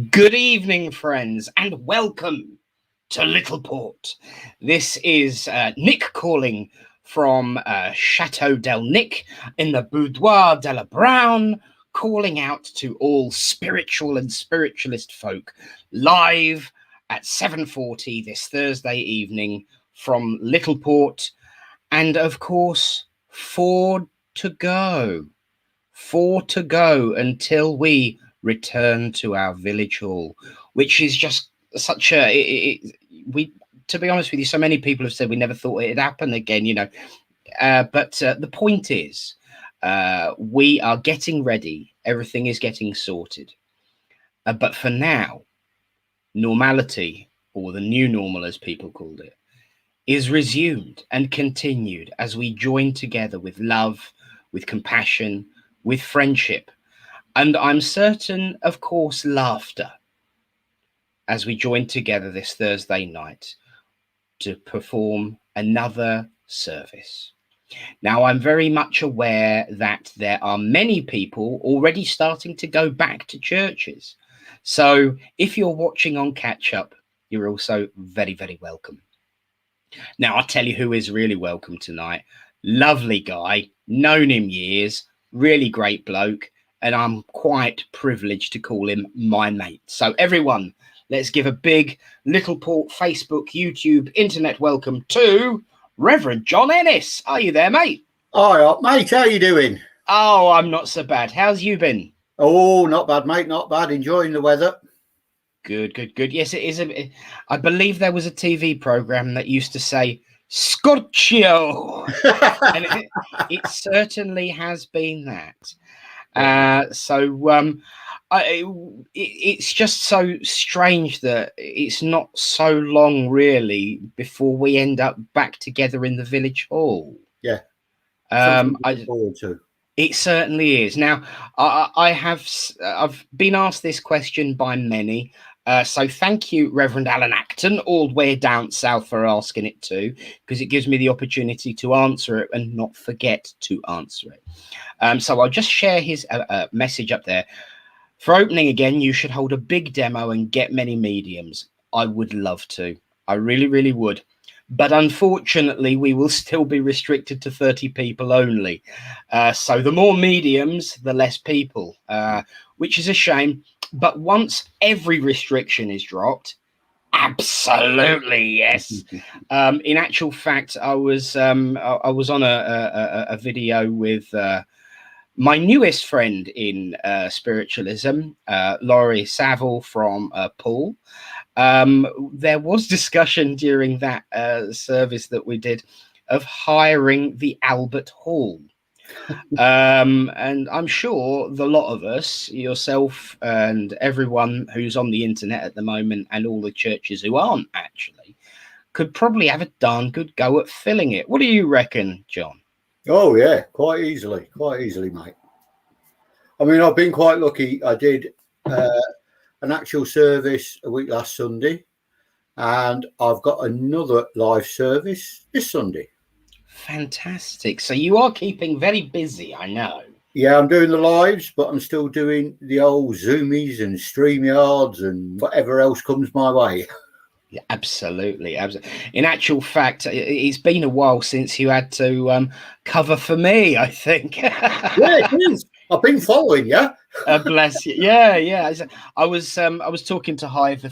Good evening, friends, and welcome to Littleport. This is Nick calling from Chateau del Nick in the Boudoir de la Brown, calling out to all spiritual and spiritualist folk live at 7:40 this Thursday evening from Littleport, and of course, four to go until we return to our village hall, which is just such a we to be honest with you, so many people have said we never thought it'd happen again, but the point is, we are getting ready, everything is getting sorted, but for now, normality, or the new normal as people called it, is resumed and continued as we join together with love, with compassion, with friendship, and I'm certain, of course, laughter, as we join together this Thursday night to perform another service. Now, I'm very much aware that there are many people already starting to go back to churches. So if you're watching on catch up, you're also very, very welcome. Now, I'll tell you who is really welcome tonight. Lovely guy, known him years, really great bloke, and I'm quite privileged to call him my mate. So everyone, let's give a big Littleport Facebook, YouTube, internet welcome to Rev John Ennis. Are you there, mate? All right, mate. How you doing? Oh, I'm not so bad. How's you been? Oh, not bad, mate. Not bad. Enjoying the weather. Good. Yes, it is. I believe there was a TV program that used to say Scorchio, and it certainly has been that. It's just so strange that it's not so long really before we end up back together in the village hall. Yeah. I forward to. It certainly is. Now, I've been asked this question by many. So thank you, Reverend Alan Acton, all the way down south, for asking it too, because it gives me the opportunity to answer it and not forget to answer it. So I'll just share his message up there. For opening again, you should hold a big demo and get many mediums. I would love to. I really, really would. But unfortunately, we will still be restricted to 30 people only. So the more mediums, the less people, which is a shame. But once every restriction is dropped, absolutely yes. In actual fact, I was on a video with my newest friend in spiritualism, Laurie Saville from Poole. There was discussion during that service that we did of hiring the Albert Hall. And I'm sure the lot of us, yourself and everyone who's on the internet at the moment, and all the churches who aren't actually, could probably have a darn good go at filling it. What do you reckon, John? Oh, yeah, quite easily, mate. I mean, I've been quite lucky. I did an actual service a week last Sunday, and I've got another live service this Sunday. Fantastic. So you are keeping very busy, I know. Yeah, I'm doing the lives, but I'm still doing the old Zoomies and StreamYards and whatever else comes my way. Yeah, absolutely. In actual fact, it's been a while since you had to cover for me, I think. Yeah, it is. I've been following you. Bless you. Yeah. I was talking to Hive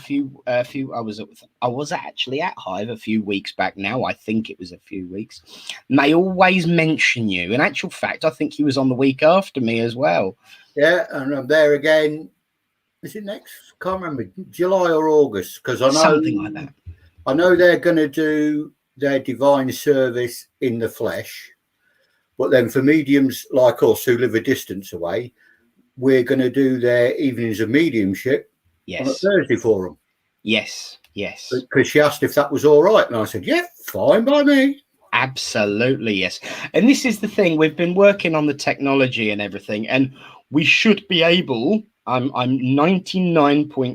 I was actually at Hive a few weeks back now. I think it was a few weeks. And they always mention you. In actual fact, I think he was on the week after me as well. Yeah, and I'm there again. Is it next? Can't remember, July or August, because I know something like that. I know they're going to do their divine service in the flesh, but then for mediums like us who live a distance away, we're going to do their evenings of mediumship on a Thursday for them. Yes. Because she asked if that was all right, and I said, yeah, fine by me. Absolutely, yes. And this is the thing, we've been working on the technology and everything, and we should be able, I'm 99.99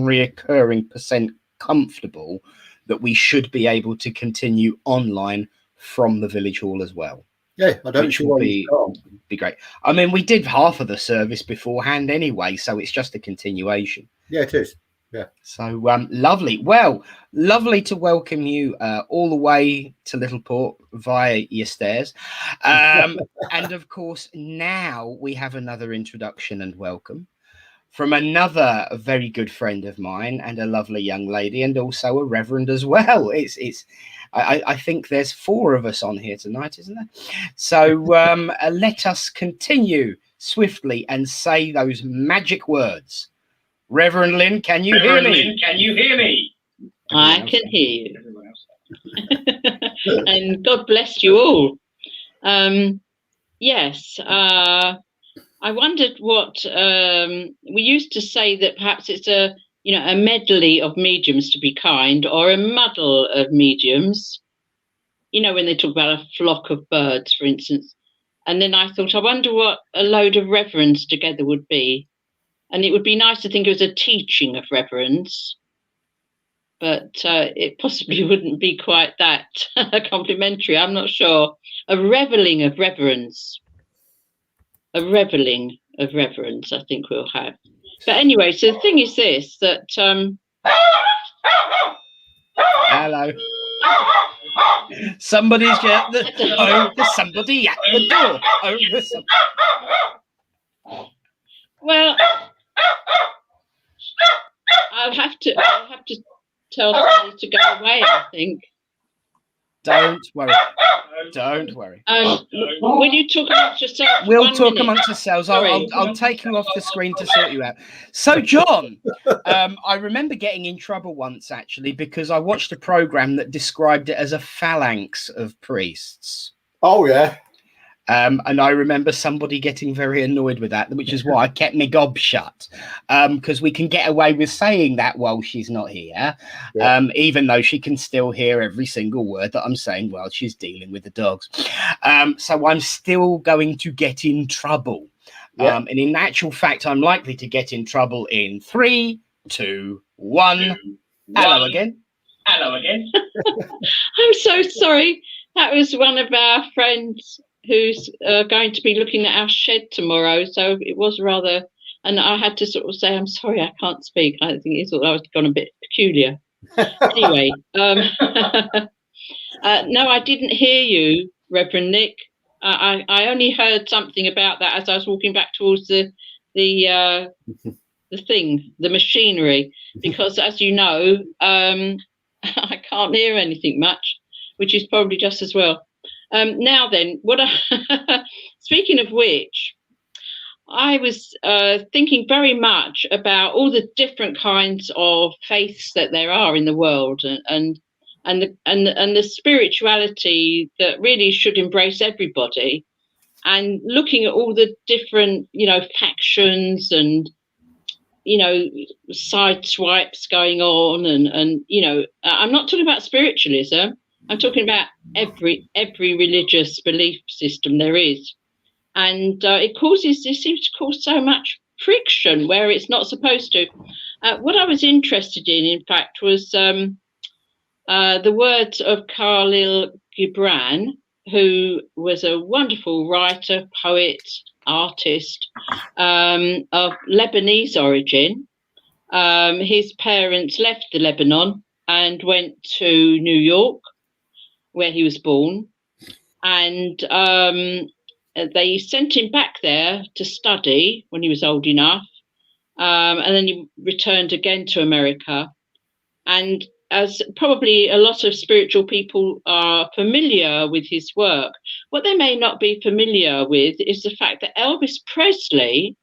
reoccurring percent comfortable that we should be able to continue online from the village hall as well. Yeah, I don't which see will why you can't. be great. I mean, we did half of the service beforehand anyway, so it's just a continuation. Yeah, it is. Yeah. So lovely. Well, lovely to welcome you all the way to Littleport via your stairs. And of course, now we have another introduction and welcome from another very good friend of mine and a lovely young lady, and also a reverend as well. I think there's 4 of us on here tonight, isn't there? So let us continue swiftly and say those magic words. Reverend Lynn, can you hear me? Can you hear me? I can hear you. And God bless you all. Yes, I wondered what we used to say, that perhaps it's a medley of mediums, to be kind, or a muddle of mediums. When they talk about a flock of birds, for instance. And then I thought, I wonder what a load of reverends together would be. And it would be nice to think it was a teaching of reverends, but it possibly wouldn't be quite that complimentary. I'm not sure. A reveling of reverends. A reveling of reverends, I think we'll have. But anyway, so the thing is this, that... Hello. Somebody's at the... Oh, there's somebody at the door. Oh, there's some... Well... I'll have to tell somebody to go away, I think. Don't worry. Don't worry. Will you talk amongst yourselves? We'll talk amongst ourselves. I'll take you off the screen to sort you out. So, John, I remember getting in trouble once, actually, because I watched a program that described it as a phalanx of priests. Oh, yeah. And I remember somebody getting very annoyed with that, which is why I kept my gob shut, because we can get away with saying that while she's not here, even though she can still hear every single word that I'm saying while she's dealing with the dogs. So I'm still going to get in trouble. Yeah. And in actual fact, I'm likely to get in trouble in 3, 2, 1. Hello again. Hello again. I'm so sorry. That was one of our friends who's going to be looking at our shed tomorrow. So it was rather, and I had to sort of say, I'm sorry, I can't speak. I think he thought I was gone a bit peculiar. Anyway, no, I didn't hear you, Reverend Nick. I only heard something about that as I was walking back towards the machinery, because as you know, I can't hear anything much, which is probably just as well. Now then, speaking of which, I was thinking very much about all the different kinds of faiths that there are in the world, and the spirituality that really should embrace everybody, and looking at all the different factions and side swipes going on, and I'm not talking about spiritualism. I'm talking about every religious belief system there is, and it seems to cause so much friction where it's not supposed to. What I was interested in fact, was the words of Khalil Gibran, who was a wonderful writer, poet, artist of Lebanese origin. His parents left the Lebanon and went to New York, where he was born, and they sent him back there to study when he was old enough, and then he returned again to America. And as probably a lot of spiritual people are familiar with his work, what they may not be familiar with is the fact that Elvis Presley,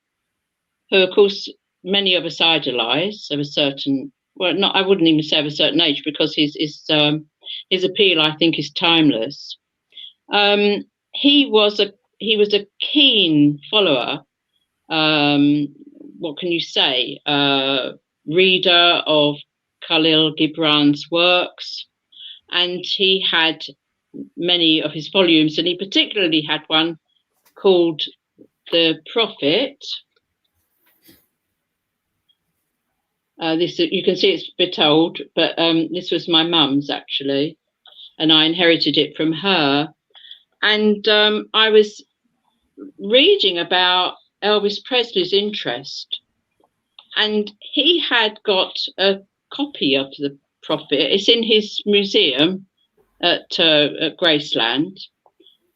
who of course many of us idolize, of a certain, well, not, I wouldn't even say of a certain age, because his appeal, I think, is timeless. He was a keen follower. What can you say? Reader of Khalil Gibran's works, and he had many of his volumes, and he particularly had one called The Prophet. This, you can see it's a bit old, but this was my mum's actually, and I inherited it from her. And I was reading about Elvis Presley's interest, and he had got a copy of the Prophet. It's in his museum at Graceland,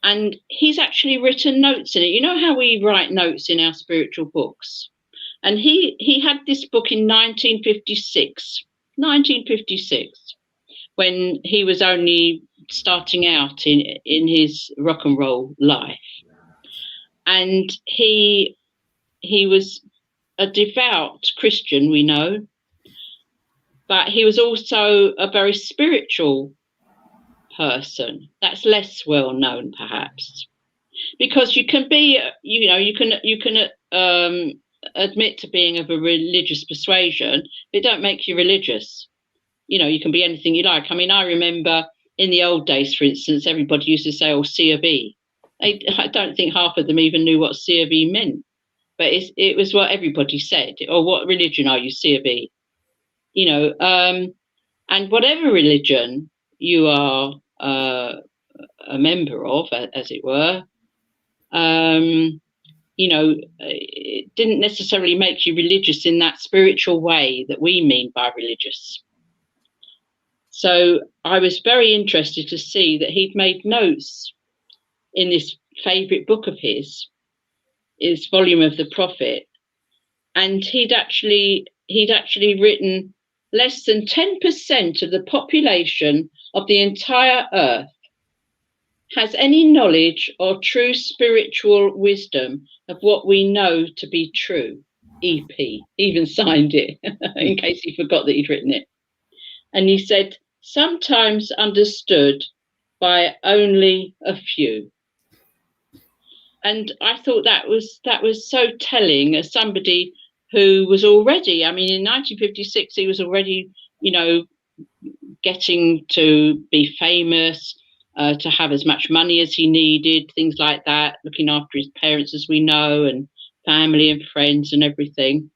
and he's actually written notes in it. You know how we write notes in our spiritual books? And he had this book in 1956, when he was only starting out in his rock and roll life. And he was a devout Christian, we know, but he was also a very spiritual person. That's less well known, perhaps, because you can be, you can admit to being of a religious persuasion, but it don't make you religious. You can be anything you like. I mean, I remember in the old days, for instance, everybody used to say, "Oh, C of E." I don't think half of them even knew what C of E meant, but it was what everybody said. Or, what religion are you, C of E? And whatever religion you are a member of, as it were, it didn't necessarily make you religious in that spiritual way that we mean by religious. So I was very interested to see that he'd made notes in this favourite book of his volume of the Prophet, and he'd actually written less than 10% of the population of the entire earth has any knowledge or true spiritual wisdom of what we know to be true. EP, even signed it in case he forgot that he'd written it. And he said, sometimes understood by only a few. And I thought that was so telling, as somebody who was already, I mean, in 1956, he was already, getting to be famous, to have as much money as he needed, things like that, looking after his parents, as we know, and family and friends and everything.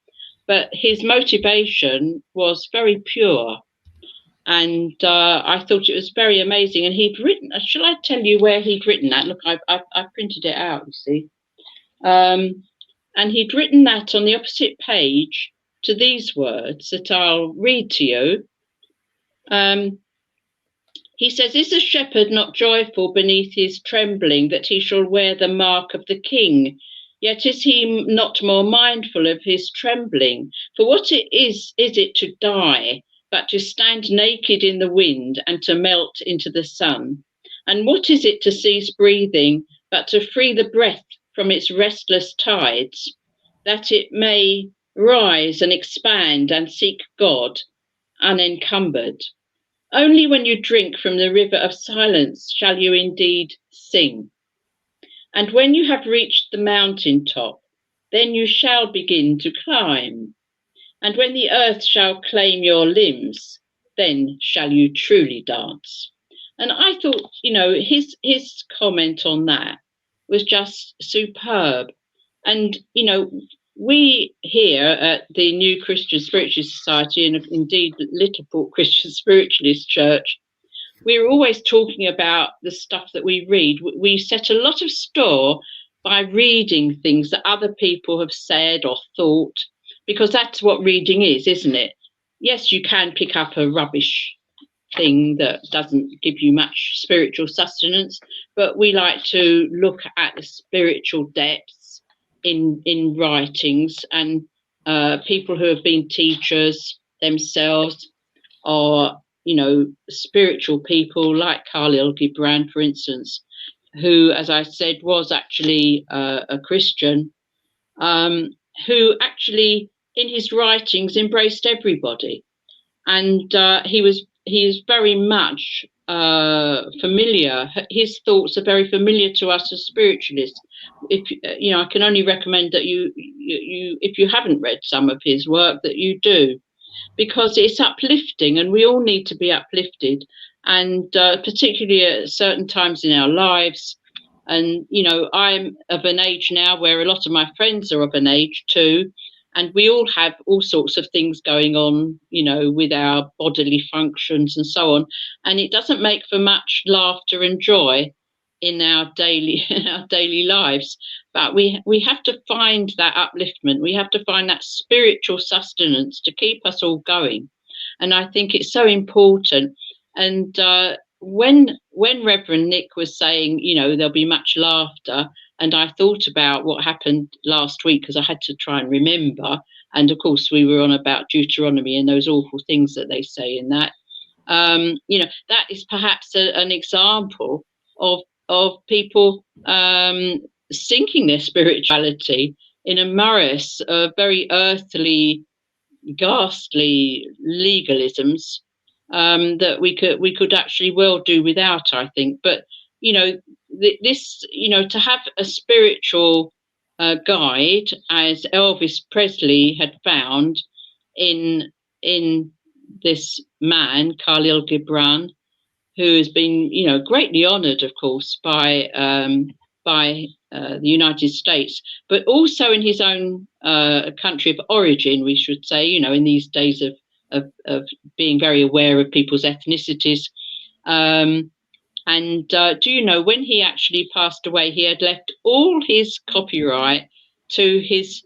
But his motivation was very pure. And I thought it was very amazing. And he'd written, shall I tell you where he'd written that? Look, I printed it out, you see. And he'd written that on the opposite page to these words that I'll read to you. He says, is a shepherd not joyful beneath his trembling that he shall wear the mark of the king? Yet is he not more mindful of his trembling? For what it is it to die, but to stand naked in the wind and to melt into the sun? And what is it to cease breathing, but to free the breath from its restless tides, that it may rise and expand and seek God unencumbered? Only when you drink from the river of silence shall you indeed sing. And when you have reached the mountain top, then you shall begin to climb. And when the earth shall claim your limbs, then shall you truly dance. And I thought, his comment on that was just superb. And, we here at the New Christian Spiritualist Society, and indeed Littleport Christian Spiritualist Church, we're always talking about the stuff that we read. We set a lot of store by reading things that other people have said or thought, because that's what reading is, isn't it? Yes, you can pick up a rubbish thing that doesn't give you much spiritual sustenance, but we like to look at the spiritual depths in writings, and people who have been teachers themselves, or spiritual people like Khalil Gibran, for instance, who, as I said, was actually a Christian, who actually in his writings embraced everybody, and he is very much familiar. His thoughts are very familiar to us as spiritualists. I can only recommend that you if you haven't read some of his work, that you do, because it's uplifting, and we all need to be uplifted, and particularly at certain times in our lives. And I'm of an age now where a lot of my friends are of an age too, and we all have all sorts of things going on, with our bodily functions and so on. And it doesn't make for much laughter and joy. in our daily lives. But we have to find that upliftment. We have to find that spiritual sustenance to keep us all going. And I think it's so important. And when Reverend Nick was saying, you know, there'll be much laughter, and I thought about what happened last week, because I had to try and remember. And of course, we were on about Deuteronomy and those awful things that they say in that. You know, that is perhaps an example of people sinking their spirituality in a morass of very earthly, ghastly legalisms that we could actually well do without, I think. But you know, this, you know, to have a spiritual guide, as Elvis Presley had found in this man, Khalil Gibran, who has been, you know, greatly honoured, of course, by the United States, but also in his own country of origin, we should say. You know, in these days of being very aware of people's ethnicities. And do you know, when he actually passed away, he had left all his copyright to his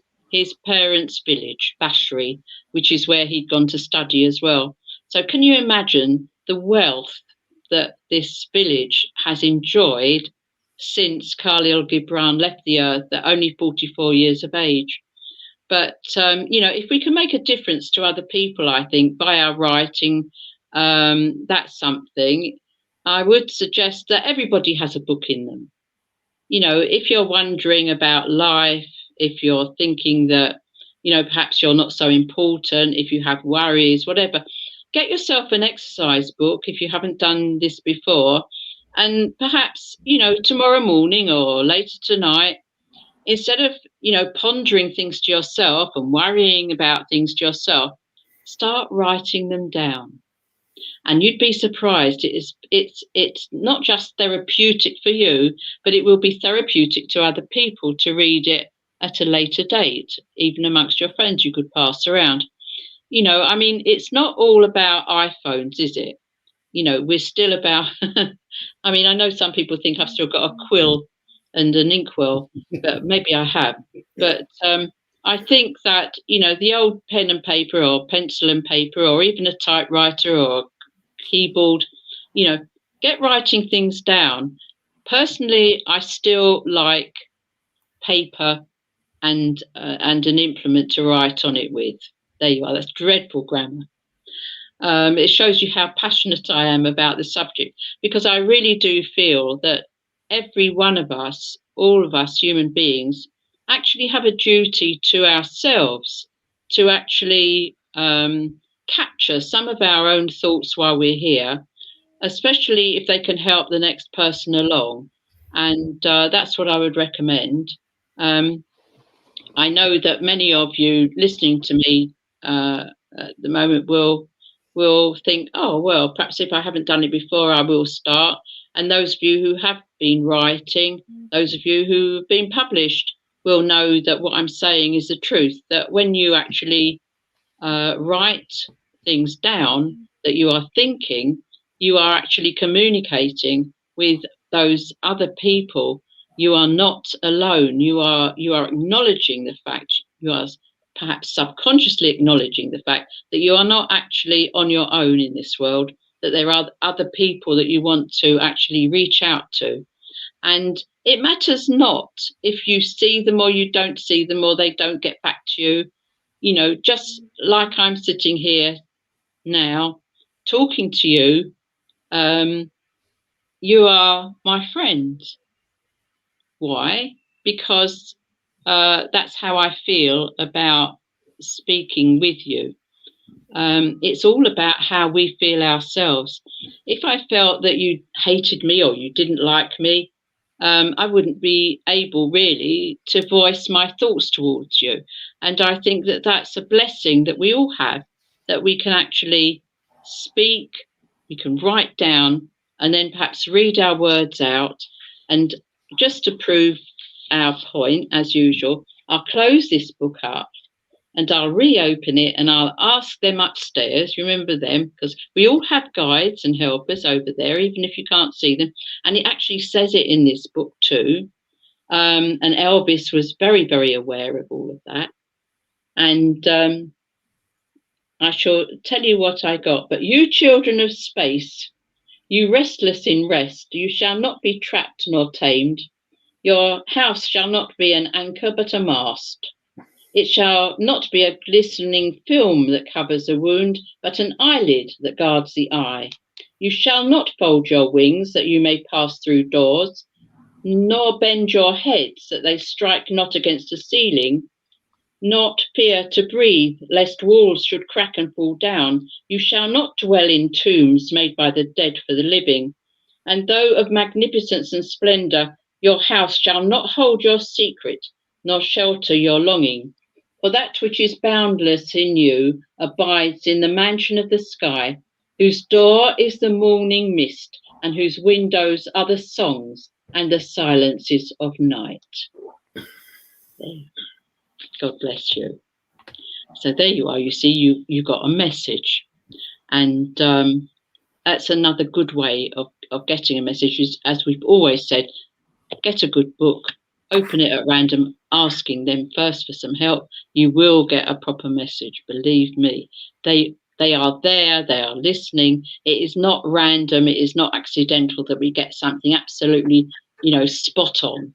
parents' village, Bashri, which is where he'd gone to study as well. So can you imagine the wealth that this village has enjoyed since Khalil Gibran left the earth at only 44 years of age? But, you know, if we can make a difference to other people, I think, by our writing, that's something. I would suggest that everybody has a book in them. You know, if you're wondering about life, if you're thinking that, you know, perhaps you're not so important, if you have worries, whatever, get yourself an exercise book if you haven't done this before. And perhaps, you know, tomorrow morning or later tonight, instead of, you know, pondering things to yourself and worrying about things to yourself, start writing them down. And you'd be surprised. It's not just therapeutic for you, but it will be therapeutic to other people to read it at a later date, even amongst your friends you could pass around. You know, I mean, it's not all about iPhones, is it? You know, we're still about, I mean, I know some people think I've still got a quill and an inkwell, but maybe I have. But I think that, you know, the old pen and paper or pencil and paper or even a typewriter or keyboard, you know, get writing things down. Personally, I still like paper and an implement to write on it with. There you are. That's dreadful grammar. It shows you how passionate I am about the subject, because I really do feel that every one of us, all of us human beings, actually have a duty to ourselves to actually capture some of our own thoughts while we're here, especially if they can help the next person along. And that's what I would recommend. I know that many of you listening to me at the moment will think, oh, well, perhaps if I haven't done it before, I will start. And those of you who have been writing, those of you who have been published, will know that what I'm saying is the truth, that when you actually write things down that you are thinking, you are actually communicating with those other people. You are not alone. You are acknowledging the fact, you are perhaps subconsciously acknowledging the fact that you are not actually on your own in this world, that there are other people that you want to actually reach out to. And it matters not if you see them or you don't see them or they don't get back to you. You know, just like I'm sitting here now talking to you, you are my friend. Why? Because that's how I feel about speaking with you. It's all about how we feel ourselves. If I felt that you hated me or you didn't like me, I wouldn't be able really to voice my thoughts towards you. And I think that that's a blessing that we all have, that we can actually speak, we can write down, and then perhaps read our words out. And just to prove our point, as usual, I'll close this book up. and I'll reopen it and I'll ask them upstairs, remember them, because we all have guides and helpers over there, even if you can't see them. And it actually says it in this book too. And Elvis was very, very aware of all of that. And I shall tell you what I got. But you children of space, you restless in rest, you shall not be trapped nor tamed. Your house shall not be an anchor but a mast. It shall not be a glistening film that covers a wound, but an eyelid that guards the eye. You shall not fold your wings that you may pass through doors, nor bend your heads that they strike not against the ceiling, not fear to breathe, lest walls should crack and fall down. You shall not dwell in tombs made by the dead for the living. And though of magnificence and splendour, your house shall not hold your secret, nor shelter your longing. For that which is boundless in you abides in the mansion of the sky, whose door is the morning mist, and whose windows are the songs and the silences of night. God bless you. So there you are. You see, you got a message, and that's another good way of getting a message. Is, as we've always said, get a good book, open it at random, asking them first for some help. You will get a proper message. Believe me, they are there. They are listening. It is not random. It is not accidental that we get something absolutely, spot on.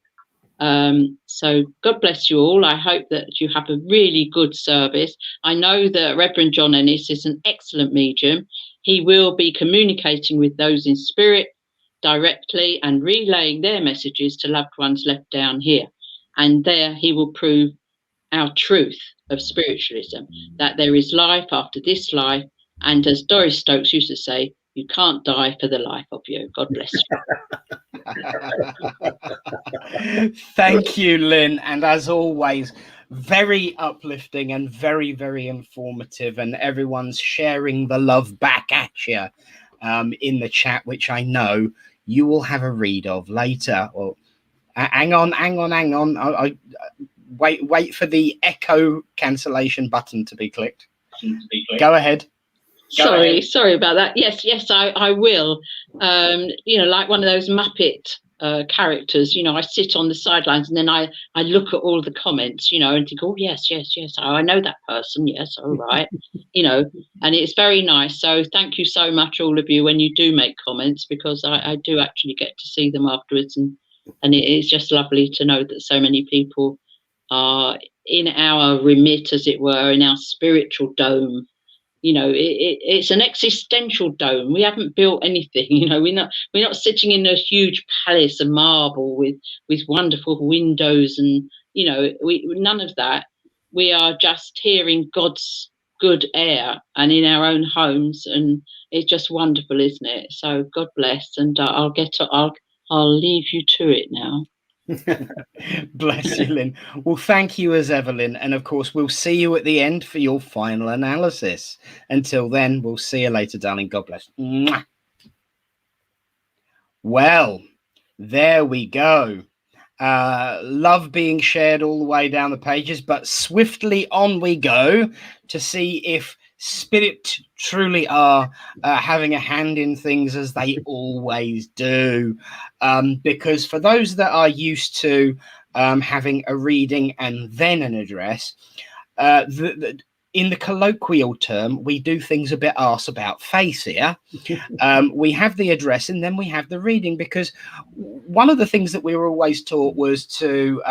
So God bless you all. I hope that you have a really good service. I know that Reverend John Ennis is an excellent medium. He will be communicating with those in spirit directly and relaying their messages to loved ones left down here. And there he will prove our truth of spiritualism, that there is life after this life. And as Doris Stokes used to say, you can't die for the life of you. God bless you. Thank you, Lynn. And as always, very uplifting and very, very informative. And everyone's sharing the love back at you in the chat, which I know you will have a read of later. Or hang on. I wait for the echo cancellation button to be clicked. Go ahead. Sorry about that. Yes, I will. Like one of those Muppet characters, I sit on the sidelines and then I look at all the comments, and think, oh, yes, I know that person. Yes, all right. And it's very nice. So thank you so much, all of you, when you do make comments, because I do actually get to see them afterwards. And it is just lovely to know that so many people are in our remit, as it were, in our spiritual dome. It's an existential dome. We haven't built anything. We're not sitting in a huge palace of marble with wonderful windows and none of that. We are just here in God's good air and in our own homes, and it's just wonderful, isn't it? So God bless, and I'll leave you to it now. Bless you, Lynn. Well, thank you as ever, Lynn. And of course, we'll see you at the end for your final analysis. Until then, we'll see you later, darling. God bless. Mwah. Well, there we go. Love being shared all the way down the pages, but swiftly on we go to see if spirit truly are having a hand in things, as they always do, because for those that are used to having a reading and then an address, in the colloquial term, we do things a bit arse about face here. We have the address and then we have the reading, because one of the things that we were always taught was to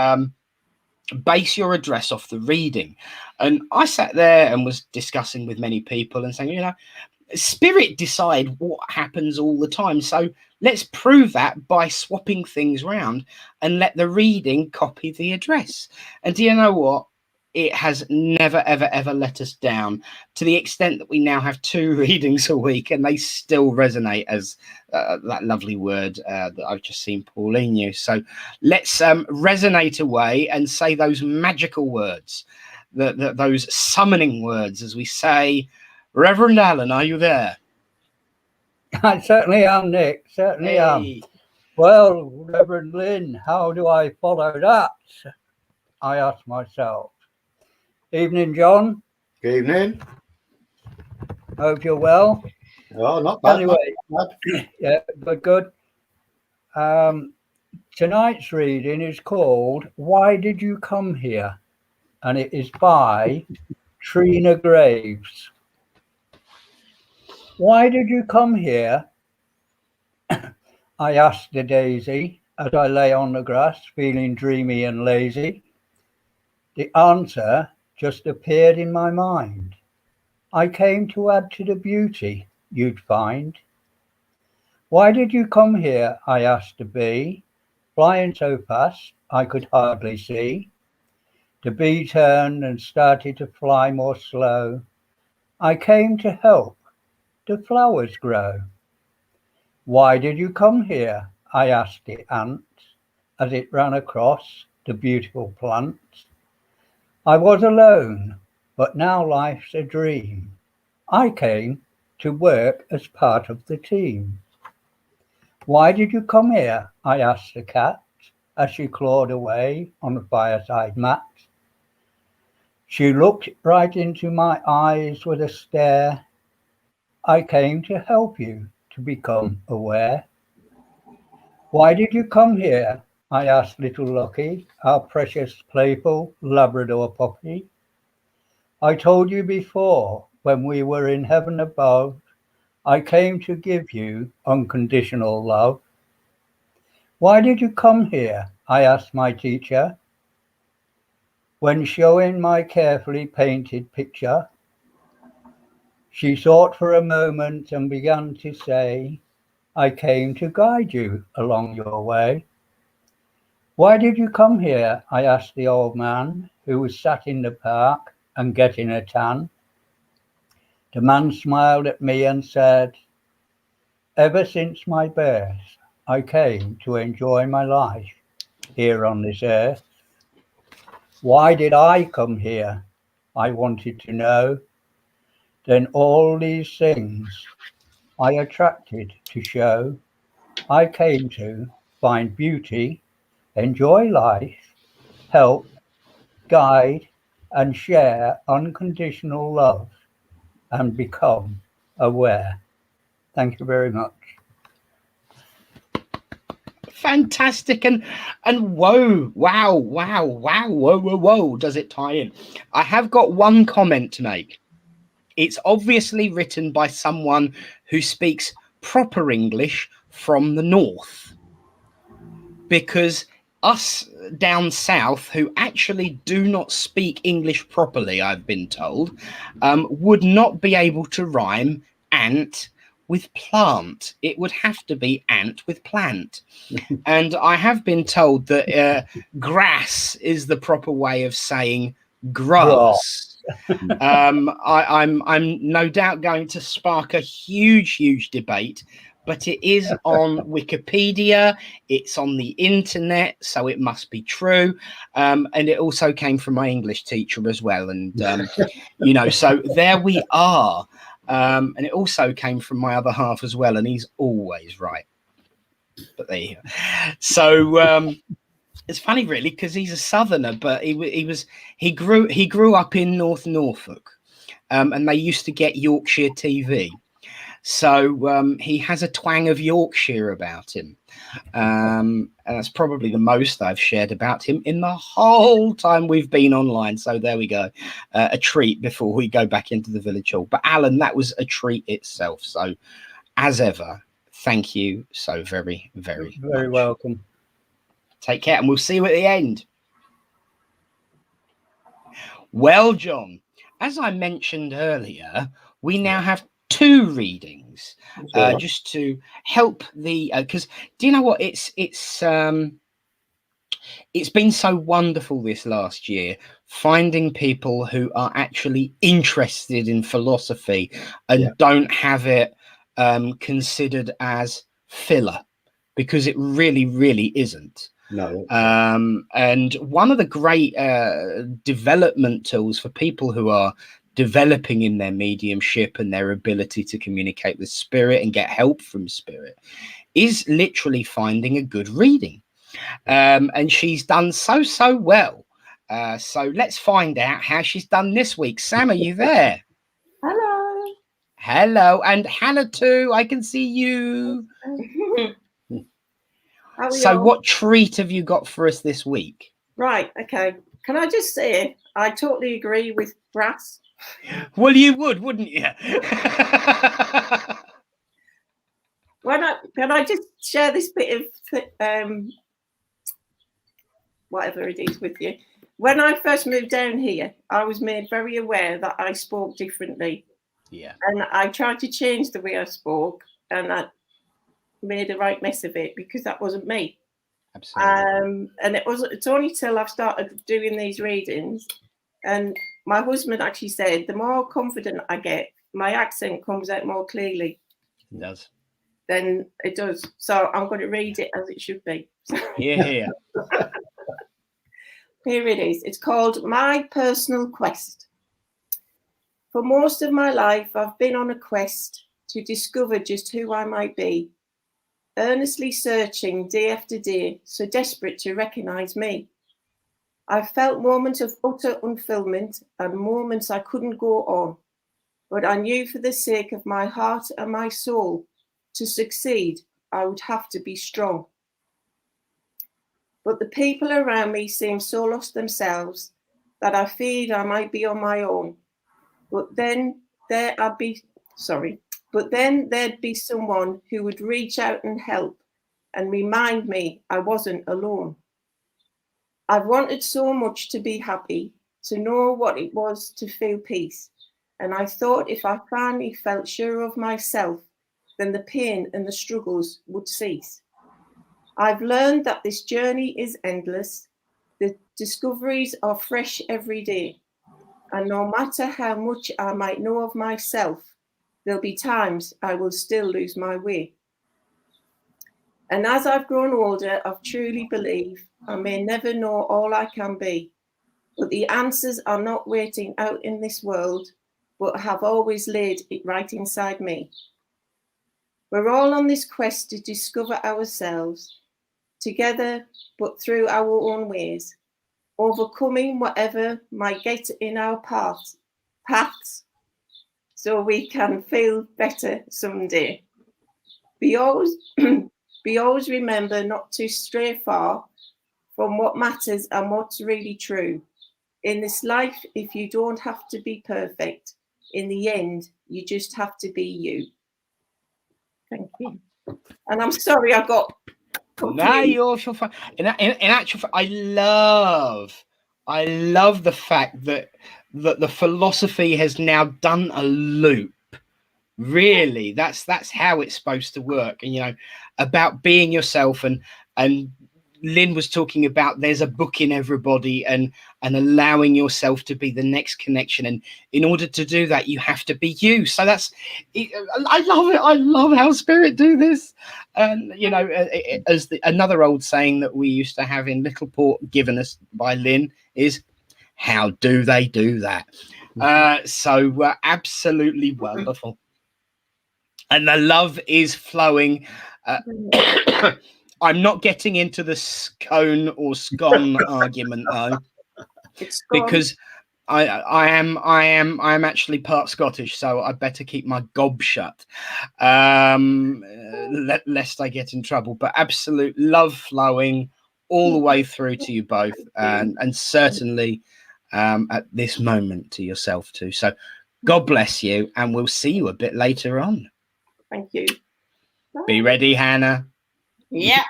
base your address off the reading. And I sat there and was discussing with many people and saying, spirit decide what happens all the time. So let's prove that by swapping things around and let the reading copy the address. And do you know what? It has never, ever, ever let us down, to the extent that we now have 2 readings a week and they still resonate as that lovely word that I've just seen Pauline use. So let's resonate away and say those magical words, those summoning words, as we say, Reverend Alan, are you there? I certainly am, Nick. Certainly am. Well, Reverend Lynn, how do I follow that? I ask myself. Evening, John. Good evening. Hope you're well. Oh, not bad. Anyway, not bad. yeah, good. Tonight's reading is called "Why Did You Come Here?" and it is by Trina Graves. Why did you come here? I asked the daisy as I lay on the grass, feeling dreamy and lazy. The answer just appeared in my mind. I came to add to the beauty you'd find. Why did you come here? I asked the bee, flying so fast I could hardly see. The bee turned and started to fly more slow. I came to help the flowers grow. Why did you come here? I asked the ant as it ran across the beautiful plants. I was alone, but now life's a dream. I came to work as part of the team. Why did you come here? I asked the cat as she clawed away on the fireside mat. She looked right into my eyes with a stare. I came to help you to become aware. Why did you come here? I asked little Lucky, our precious playful Labrador puppy. I told you before, when we were in heaven above, I came to give you unconditional love. Why did you come here? I asked my teacher. When showing my carefully painted picture, she thought for a moment and began to say, I came to guide you along your way. Why did you come here? I asked the old man who was sat in the park and getting a tan. The man smiled at me and said, ever since my birth, I came to enjoy my life here on this earth. Why did I come here? I wanted to know. Then all these things I attracted to show. I came to find beauty, enjoy life, help, guide, and share unconditional love and become aware. Thank you very much. Fantastic. And whoa, wow, does it tie in? I have got one comment to make. It's obviously written by someone who speaks proper English from the north, because us down south who actually do not speak English properly, I've been told, would not be able to rhyme ant with plant. It would have to be ant with plant. And I have been told that grass is the proper way of saying grass. I'm no doubt going to spark a huge debate, but it is on Wikipedia, it's on the internet, so it must be true. And it also came from my English teacher as well. And, you know, so there we are. And it also came from my other half as well, and he's always right. But there you go. So it's funny, really, because he's a southerner, but he grew up in North Norfolk, and they used to get Yorkshire TV. So he has a twang of Yorkshire about him, and that's probably the most I've shared about him in the whole time we've been online. So there we go, a treat before we go back into the village hall. But Alan, that was a treat itself. So as ever, thank you so very much. Welcome. Take care, and we'll see you at the end. Well, John, as I mentioned earlier, we now have 2 readings just to help the because do you know what, it's been so wonderful this last year finding people who are actually interested in philosophy and don't have it considered as filler, because it really isn't. No. And one of the great development tools for people who are developing in their mediumship and their ability to communicate with spirit and get help from spirit is literally finding a good reading. And she's done so well So let's find out how she's done this week. Sam, are you there? Hello. Hello. And Hannah too. I can see you. How are So y'all? what treat have you got for us this week? Right, okay. Can I just say, I totally agree with Brass. Well, you would, wouldn't you? Can I just share this bit of whatever it is with you? When I first moved down here, I was made very aware that I spoke differently. Yeah. And I tried to change the way I spoke, and I made a right mess of it because that wasn't me. Absolutely. And it's only till I've started doing these readings, and my husband actually said, the more confident I get, my accent comes out more clearly. It does. Then it does. So I'm going to read it as it should be. Yeah. Here it is. It's called My Personal Quest. For most of my life, I've been on a quest to discover just who I might be, earnestly searching day after day, so desperate to recognize me. I've felt moments of utter unfulfillment and moments I couldn't go on, but I knew for the sake of my heart and my soul, to succeed, I would have to be strong. But the people around me seem so lost themselves that I feared I might be on my own. But then there'd be someone who would reach out and help and remind me I wasn't alone. I've wanted so much to be happy, to know what it was to feel peace. And I thought if I finally felt sure of myself, then the pain and the struggles would cease. I've learned that this journey is endless. The discoveries are fresh every day. And no matter how much I might know of myself, there'll be times I will still lose my way. And as I've grown older, I've truly believed I may never know all I can be, but the answers are not waiting out in this world, but have always laid it right inside me. We're all on this quest to discover ourselves, together, but through our own ways, overcoming whatever might get in our paths, so we can feel better someday. We always remember not to stray far from what matters and what's really true. In this life, if you don't have to be perfect, in the end, you just have to be you. Thank you. And I'm sorry I got confused. No, you're fine. In actual fact, I love the fact that the philosophy has now done a loop. Really, that's how it's supposed to work. And about being yourself, and Lynn was talking about there's a book in everybody, and allowing yourself to be the next connection. And in order to do that, you have to be you. So that's it. I love it. I love how spirit do this. And as another old saying that we used to have in Littleport, given us by Lynn, is, how do they do that? So absolutely wonderful. And the love is flowing. I'm not getting into the scone or scone argument though, because I am actually part Scottish, so I better keep my gob shut, lest I get in trouble. But absolute love flowing all the way through to you both, and certainly at this moment to yourself too. So God bless you, and we'll see you a bit later on. Thank you. Be ready, Hannah. Yeah.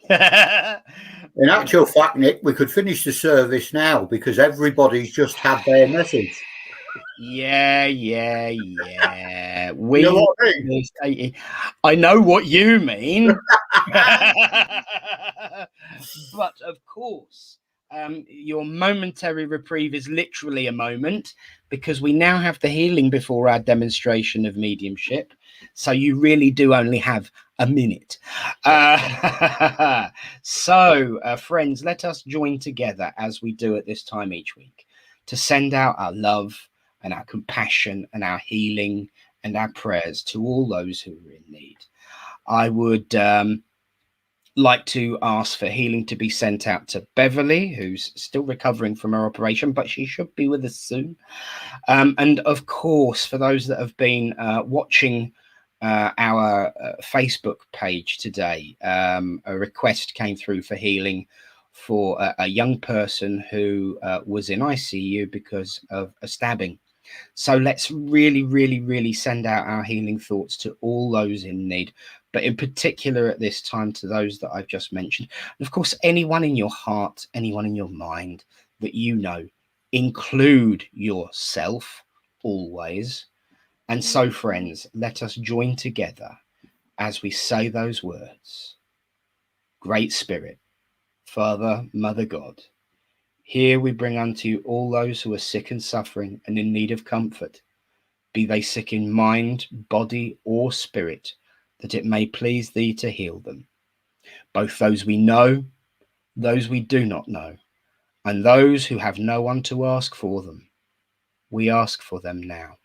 In actual fact, Nick, we could finish the service now because everybody's just had their message. Yeah. You know what I mean? I know what you mean. But of course, your momentary reprieve is literally a moment, because we now have the healing before our demonstration of mediumship. So you really do only have a minute. So, friends, let us join together as we do at this time each week to send out our love and our compassion and our healing and our prayers to all those who are in need. I would like to ask for healing to be sent out to Beverly, who's still recovering from her operation, but she should be with us soon. And of course, for those that have been watching our Facebook page today, a request came through for healing for a young person who was in ICU because of a stabbing. So let's really, really, really send out our healing thoughts to all those in need, but in particular at this time to those that I've just mentioned. And of course, anyone in your heart, anyone in your mind that you know, include yourself always. And so, friends, let us join together as we say those words. Great Spirit, Father, Mother God, here we bring unto you all those who are sick and suffering and in need of comfort, be they sick in mind, body, or spirit, that it may please thee to heal them, both those we know, those we do not know, and those who have no one to ask for them. We ask for them now.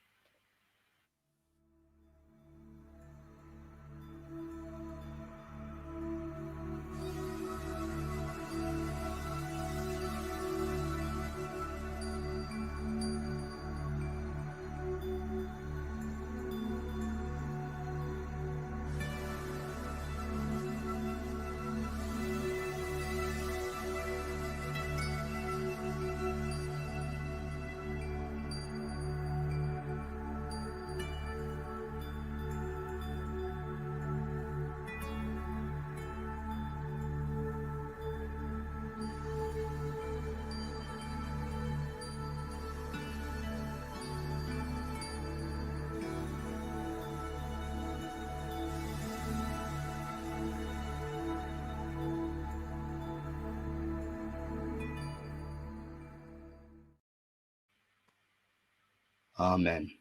Amen.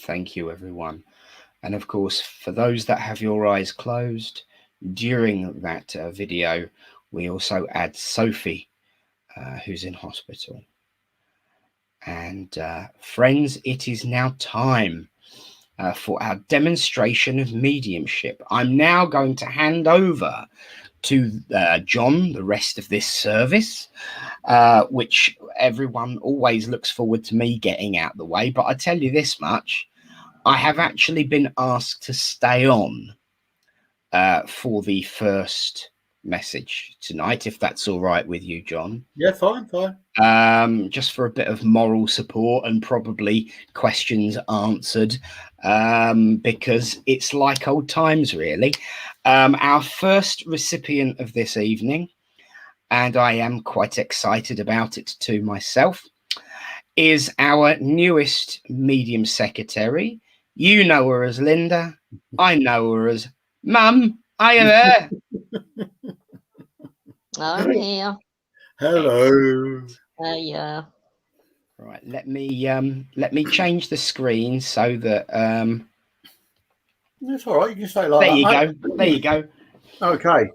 Thank you, everyone. And of course, for those that have your eyes closed during that video, we also add Sophie, who's in hospital. And friends, it is now time for our demonstration of mediumship. I'm now going to hand over to John the rest of this service, which everyone always looks forward to me getting out the way. But I tell you this much, I have actually been asked to stay on for the first message tonight, if that's all right with you, John. Yeah, fine. Just for a bit of moral support and probably questions answered, because it's like old times, really. Our first recipient of this evening, and I am quite excited about it too myself, is our newest medium secretary. You know her as Linda. I know her as Mum. Are you there? I'm here. Hello. Yeah. Right. Let me change the screen so that That's all right. You can say like there that. you go. There you go. Okay.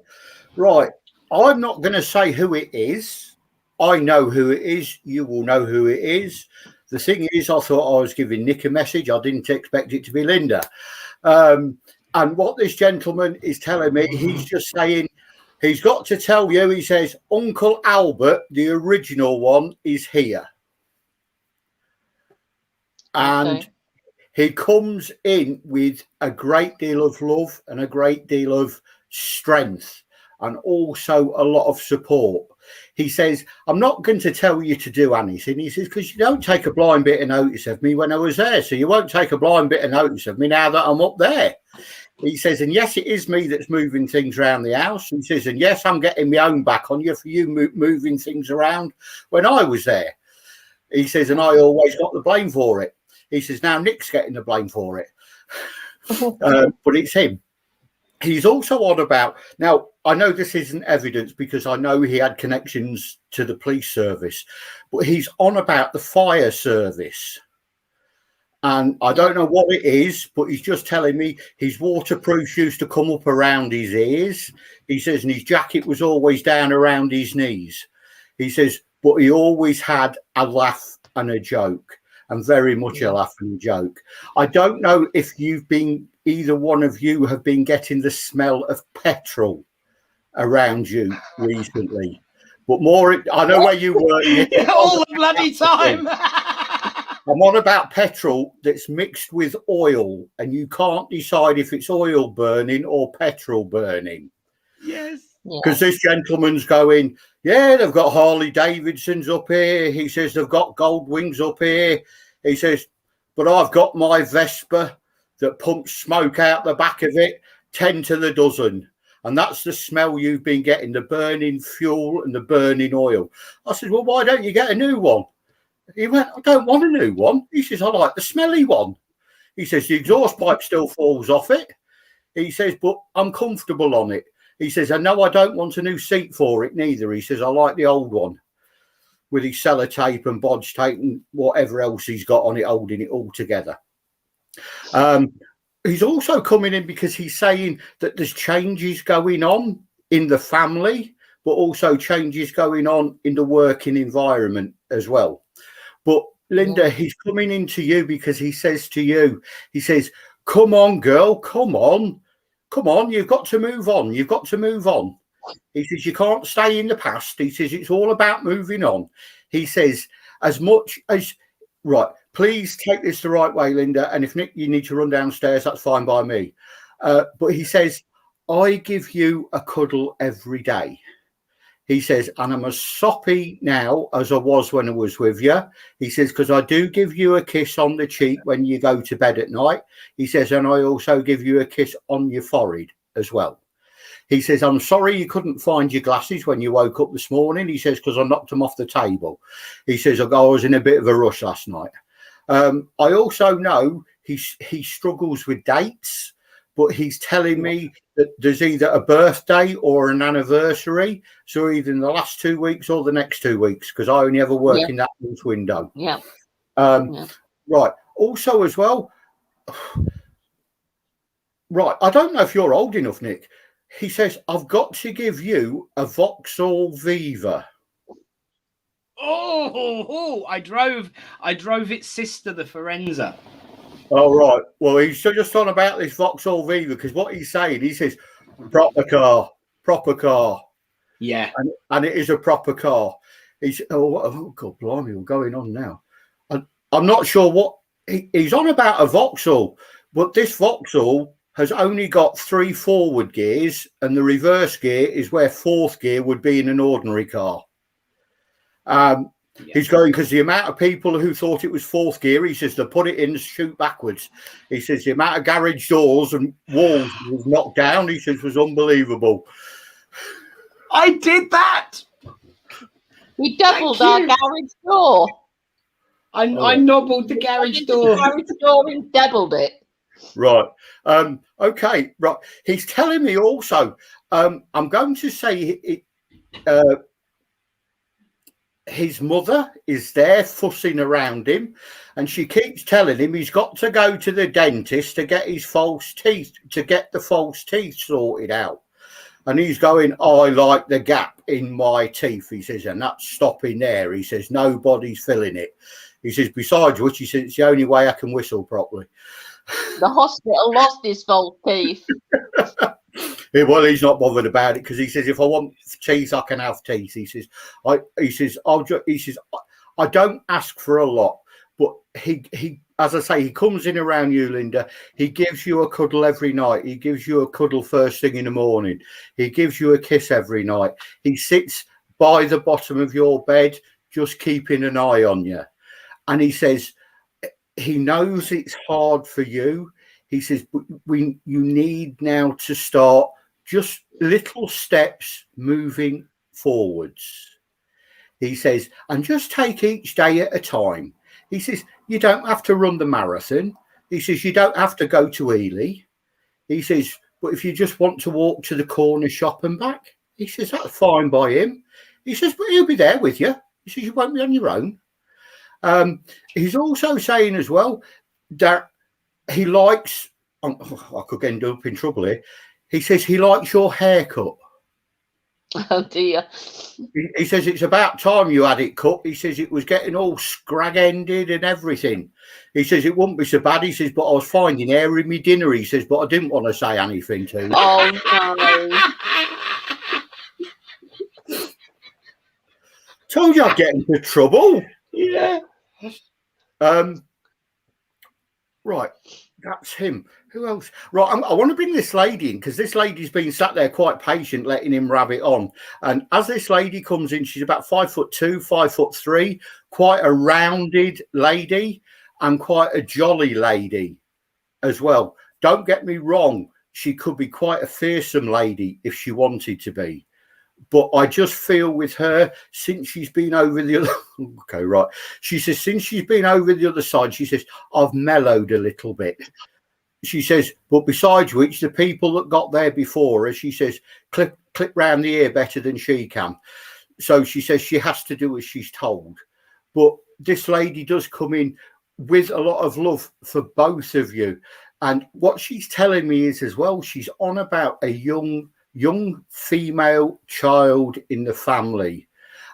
Right. I'm not going to say who it is. I know who it is. You will know who it is. The thing is, I thought I was giving Nick a message. I didn't expect it to be Linda. And what this gentleman is telling me, he's just saying, he's got to tell you, he says, Uncle Albert, the original one, is here. And Okay. he comes in with a great deal of love and a great deal of strength and also a lot of support. He says, I'm not going to tell you to do anything. He says, because you don't take a blind bit of notice of me when I was there. So you won't take a blind bit of notice of me now that I'm up there. He says, and yes, it is me that's moving things around the house. He says, and yes, I'm getting my own back on you for you moving things around when I was there. He says, and I always got the blame for it. He says, now Nick's getting the blame for it. But it's him. He's also on about, now, I know this isn't evidence because I know he had connections to the police service, but he's on about the fire service. And I don't know what it is, but he's just telling me his waterproofs used to come up around his ears. He says, and his jacket was always down around his knees. He says, but he always had a laugh and a joke, and very much a laugh and a joke. I don't know if you've been either one of you have been getting the smell of petrol around you recently. But more, I know where you work, Nick. All the bloody time. I'm on about petrol that's mixed with oil, and you can't decide if it's oil burning or petrol burning. Yes. Because this gentleman's going, yeah, they've got Harley Davidsons up here. He says they've got Gold Wings up here. He says, but I've got my Vespa that pumps smoke out the back of it, 10 to the dozen. And that's the smell you've been getting, the burning fuel and the burning oil. I said, well, why don't you get a new one? He went, I don't want a new one. He says, I like the smelly one. He says, the exhaust pipe still falls off it. He says, but I'm comfortable on it. He says, I know I don't want a new seat for it neither. He says, I like the old one with his sellotape and bodge tape and whatever else he's got on it, holding it all together. He's also coming in because he's saying that there's changes going on in the family, but also changes going on in the working environment as well. But Linda, he's coming into you because he says to you, he says, come on, girl, come on. Come on, you've got to move on. You've got to move on. He says, you can't stay in the past. He says, it's all about moving on. He says, as much as, right, please take this the right way, Linda. And if Nick, you need to run downstairs, that's fine by me. But he says, I give you a cuddle every day. He says, and I'm as soppy now as I was when I was with you. He says, because I do give you a kiss on the cheek when you go to bed at night. He says, and I also give you a kiss on your forehead as well. He says, I'm sorry you couldn't find your glasses when you woke up this morning. He says, because I knocked them off the table. He says, I was in a bit of a rush last night. I also know he struggles with dates, but he's telling me that there's either a birthday or an anniversary. So either in the last 2 weeks or the next 2 weeks, because I only ever work in that month window. Right. Also as well, right, I don't know if you're old enough, Nick. He says, I've got to give you a Vauxhall Viva. Oh, I drove its sister, the Forenza. Oh, right. Well, he's just on about this Vauxhall Viva because what he's saying, he says, proper car. Yeah. And it is a proper car. He's, oh God, blimey, we're going on now. I'm not sure what he's on about a Vauxhall, but this Vauxhall has only got 3 forward gears and the reverse gear is where 4th gear would be in an ordinary car. He's going because the amount of people who thought it was 4th gear, he says, to put it in, shoot backwards. He says the amount of garage doors and walls was knocked down, he says, was unbelievable. I did that. We doubled our garage door. I nobbled the garage door. The garage door and doubled it. Right. Okay. Right. He's telling me also, I'm going to say his mother is there fussing around him, and she keeps telling him he's got to go to the dentist to get his false teeth, to get the false teeth sorted out. And he's going, I like the gap in my teeth, he says, and that's stopping there. He says, nobody's filling it. He says, besides which, he says, it's the only way I can whistle properly. The hospital lost his false teeth. Well, he's not bothered about it because he says, if I want teeth, I can have teeth. He says, I don't ask for a lot, but he, as I say, he comes in around you, Linda. He gives you a cuddle every night. He gives you a cuddle first thing in the morning. He gives you a kiss every night. He sits by the bottom of your bed, just keeping an eye on you. And he says, he knows it's hard for you. He says, but you need now to start just little steps moving forwards. He says, and just take each day at a time. He says, you don't have to run the marathon. He says, you don't have to go to Ely. He says, but if you just want to walk to the corner shop and back, he says, that's fine by him. He says, but he'll be there with you. He says, you won't be on your own. He's also saying as well that he likes, I could end up in trouble here. He says he likes your haircut. Oh dear. He says it's about time you had it cut. He says it was getting all scrag-ended and everything. He says it wouldn't be so bad. He says, but I was finding air in my dinner. He says, but I didn't want to say anything to him. Oh no. Told you I'd get into trouble. Yeah. Right. That's him. Who else? Right, I want to bring this lady in because this lady's been sat there quite patient, letting him rabbit on. And as this lady comes in, she's about 5'2", 5'3", quite a rounded lady and quite a jolly lady as well. Don't get me wrong, she could be quite a fearsome lady if she wanted to be. But I just feel with her, since she's been over the other... Okay, right. She says, since she's been over the other side, she says, I've mellowed a little bit. She says, but besides which, the people that got there before her, she says, clip round the ear better than she can. So she says she has to do as she's told. But this lady does come in with a lot of love for both of you. And what she's telling me is as well, she's on about a young female child in the family,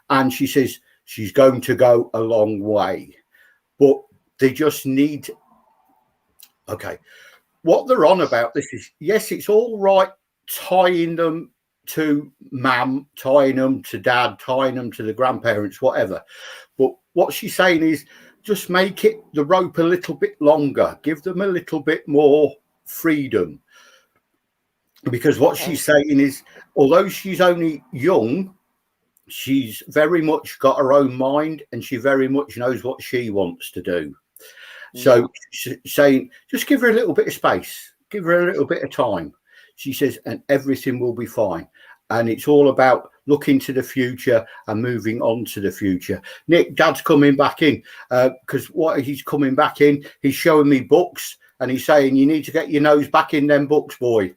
and she says she's going to go a long way, but they just need... Okay, what they're on about this is, yes, it's all right tying them to mum, tying them to dad, tying them to the grandparents, whatever, but what she's saying is just make it the rope a little bit longer, give them a little bit more freedom. Because what she's saying is, although she's only young, she's very much got her own mind and she very much knows what she wants to do. Yeah. So she's saying, just give her a little bit of space, give her a little bit of time. She says, and everything will be fine. And it's all about looking to the future and moving on to the future. Nick, Dad's coming back in because what he's coming back in, he's showing me books and he's saying, you need to get your nose back in them books, boy.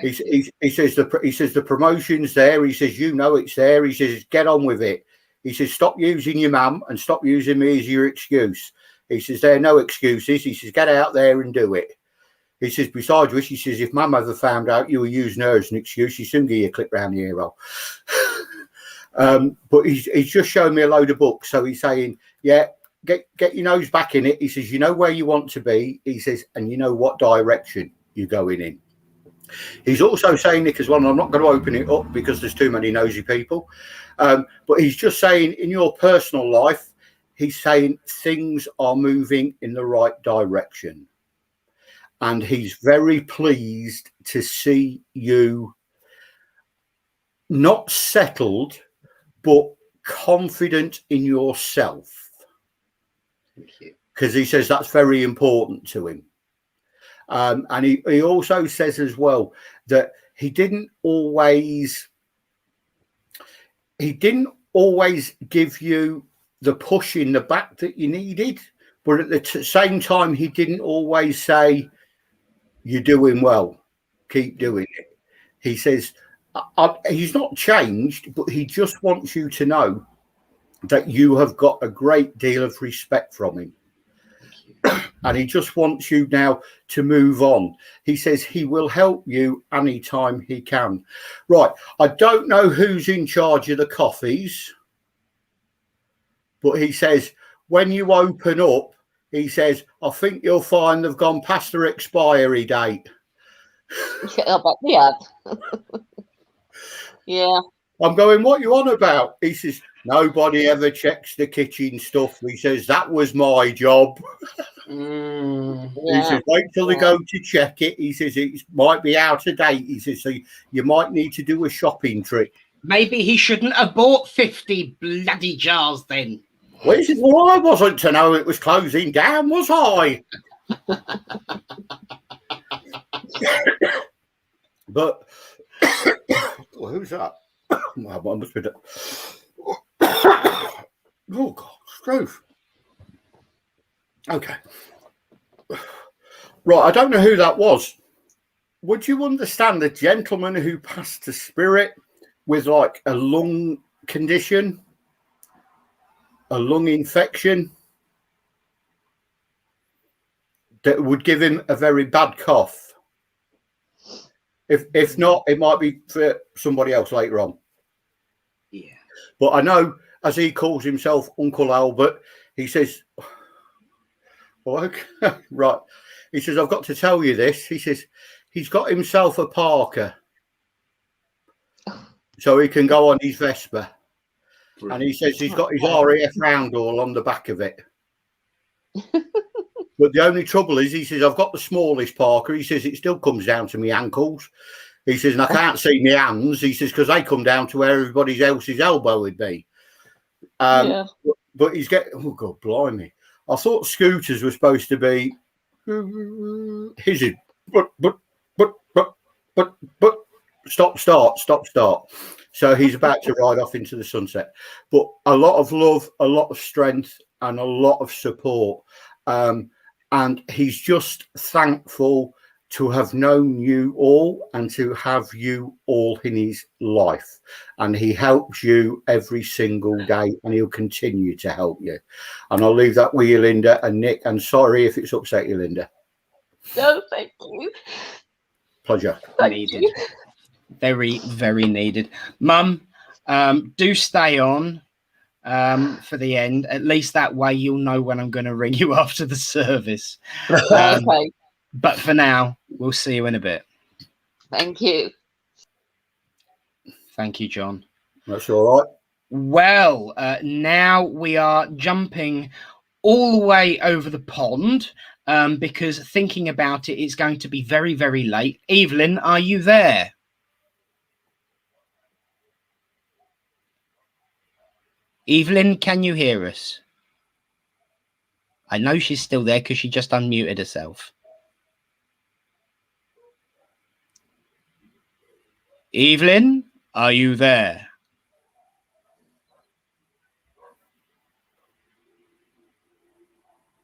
He says the promotion's there. He says, you know it's there. He says, get on with it. He says, stop using your mum and stop using me as your excuse. He says, there are no excuses. He says, get out there and do it. He says, besides which, he says, if mum ever found out you were using her as an excuse, she'd soon give you a clip round the ear roll. But he's just showing me a load of books. So he's saying, yeah, get your nose back in it. He says, you know where you want to be. He says, and you know what direction you're going in. He's also saying, Nick, as well, and I'm not going to open it up because there's too many nosy people, but he's just saying in your personal life, he's saying things are moving in the right direction. And he's very pleased to see you not settled, but confident in yourself. Thank you. Because he says that's very important to him. And he also says as well that he didn't always give you the push in the back that you needed, but at the same time, he didn't always say, you're doing well, keep doing it. He says, he's not changed, but he just wants you to know that you have got a great deal of respect from him. And he just wants you now to move on. He says he will help you anytime he can. Right. I don't know who's in charge of the coffees, but he says when you open up, he says, I think you'll find they've gone past their expiry date. I bet they have. Yeah. I'm going, what you on about? He says, nobody ever checks the kitchen stuff. He says, that was my job. Yeah. He says, wait till they go to check it. He says, it might be out of date. He says, so you might need to do a shopping trip. Maybe he shouldn't have bought 50 bloody jars then. Well, he says, well, I wasn't to know it was closing down, was I? But, well, who's that? Well, I must be done. Oh, God, Struth. Okay. Right, I don't know who that was. Would you understand the gentleman who passed to spirit with like a lung condition, a lung infection that would give him a very bad cough? If not, it might be for somebody else later on. But I know, as he calls himself Uncle Albert, he says, well, okay, right. He says, I've got to tell you this. He says, he's got himself a Parker so he can go on his Vespa. And he says he's got his RAF roundel on the back of it. But the only trouble is, he says, I've got the smallest Parker. He says, it still comes down to my ankles. He says, and I can't see my hands. He says, because they come down to where everybody else's elbow would be. But he's getting, oh, God, blimey. I thought scooters were supposed to be, his is, but, stop, start. So he's about to ride off into the sunset. But a lot of love, a lot of strength, and a lot of support. And he's just thankful to have known you all and to have you all in his life. And he helps you every single day, and he'll continue to help you. And I'll leave that with you, Linda and Nick. And sorry if it's upset you, Linda. No, thank you. Pleasure. Needed. Very, very needed. Mum, do stay on for the end. At least that way you'll know when I'm going to ring you after the service. Okay. But for now, we'll see you in a bit. Thank you. Thank you, John. That's all right. Well, now we are jumping all the way over the pond because thinking about it, it's going to be very, very late. Evelyn, are you there? Evelyn, can you hear us? I know she's still there because she just unmuted herself. Evelyn, are you there?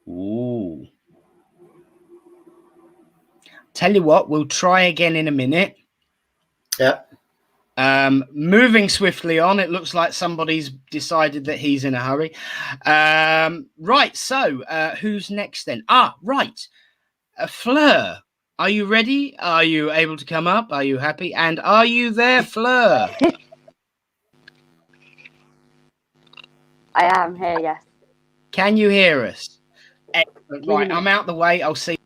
Ooh. Tell you what, we'll try again in a minute. Yeah. Moving swiftly on, it looks like somebody's decided that he's in a hurry. Right, so who's next then? Right. Fleur, are you ready? Are you able to come up? Are you happy? And are you there, Fleur? I am here, yes. Can you hear us? Excellent. Right, I'm out the way. I'll see.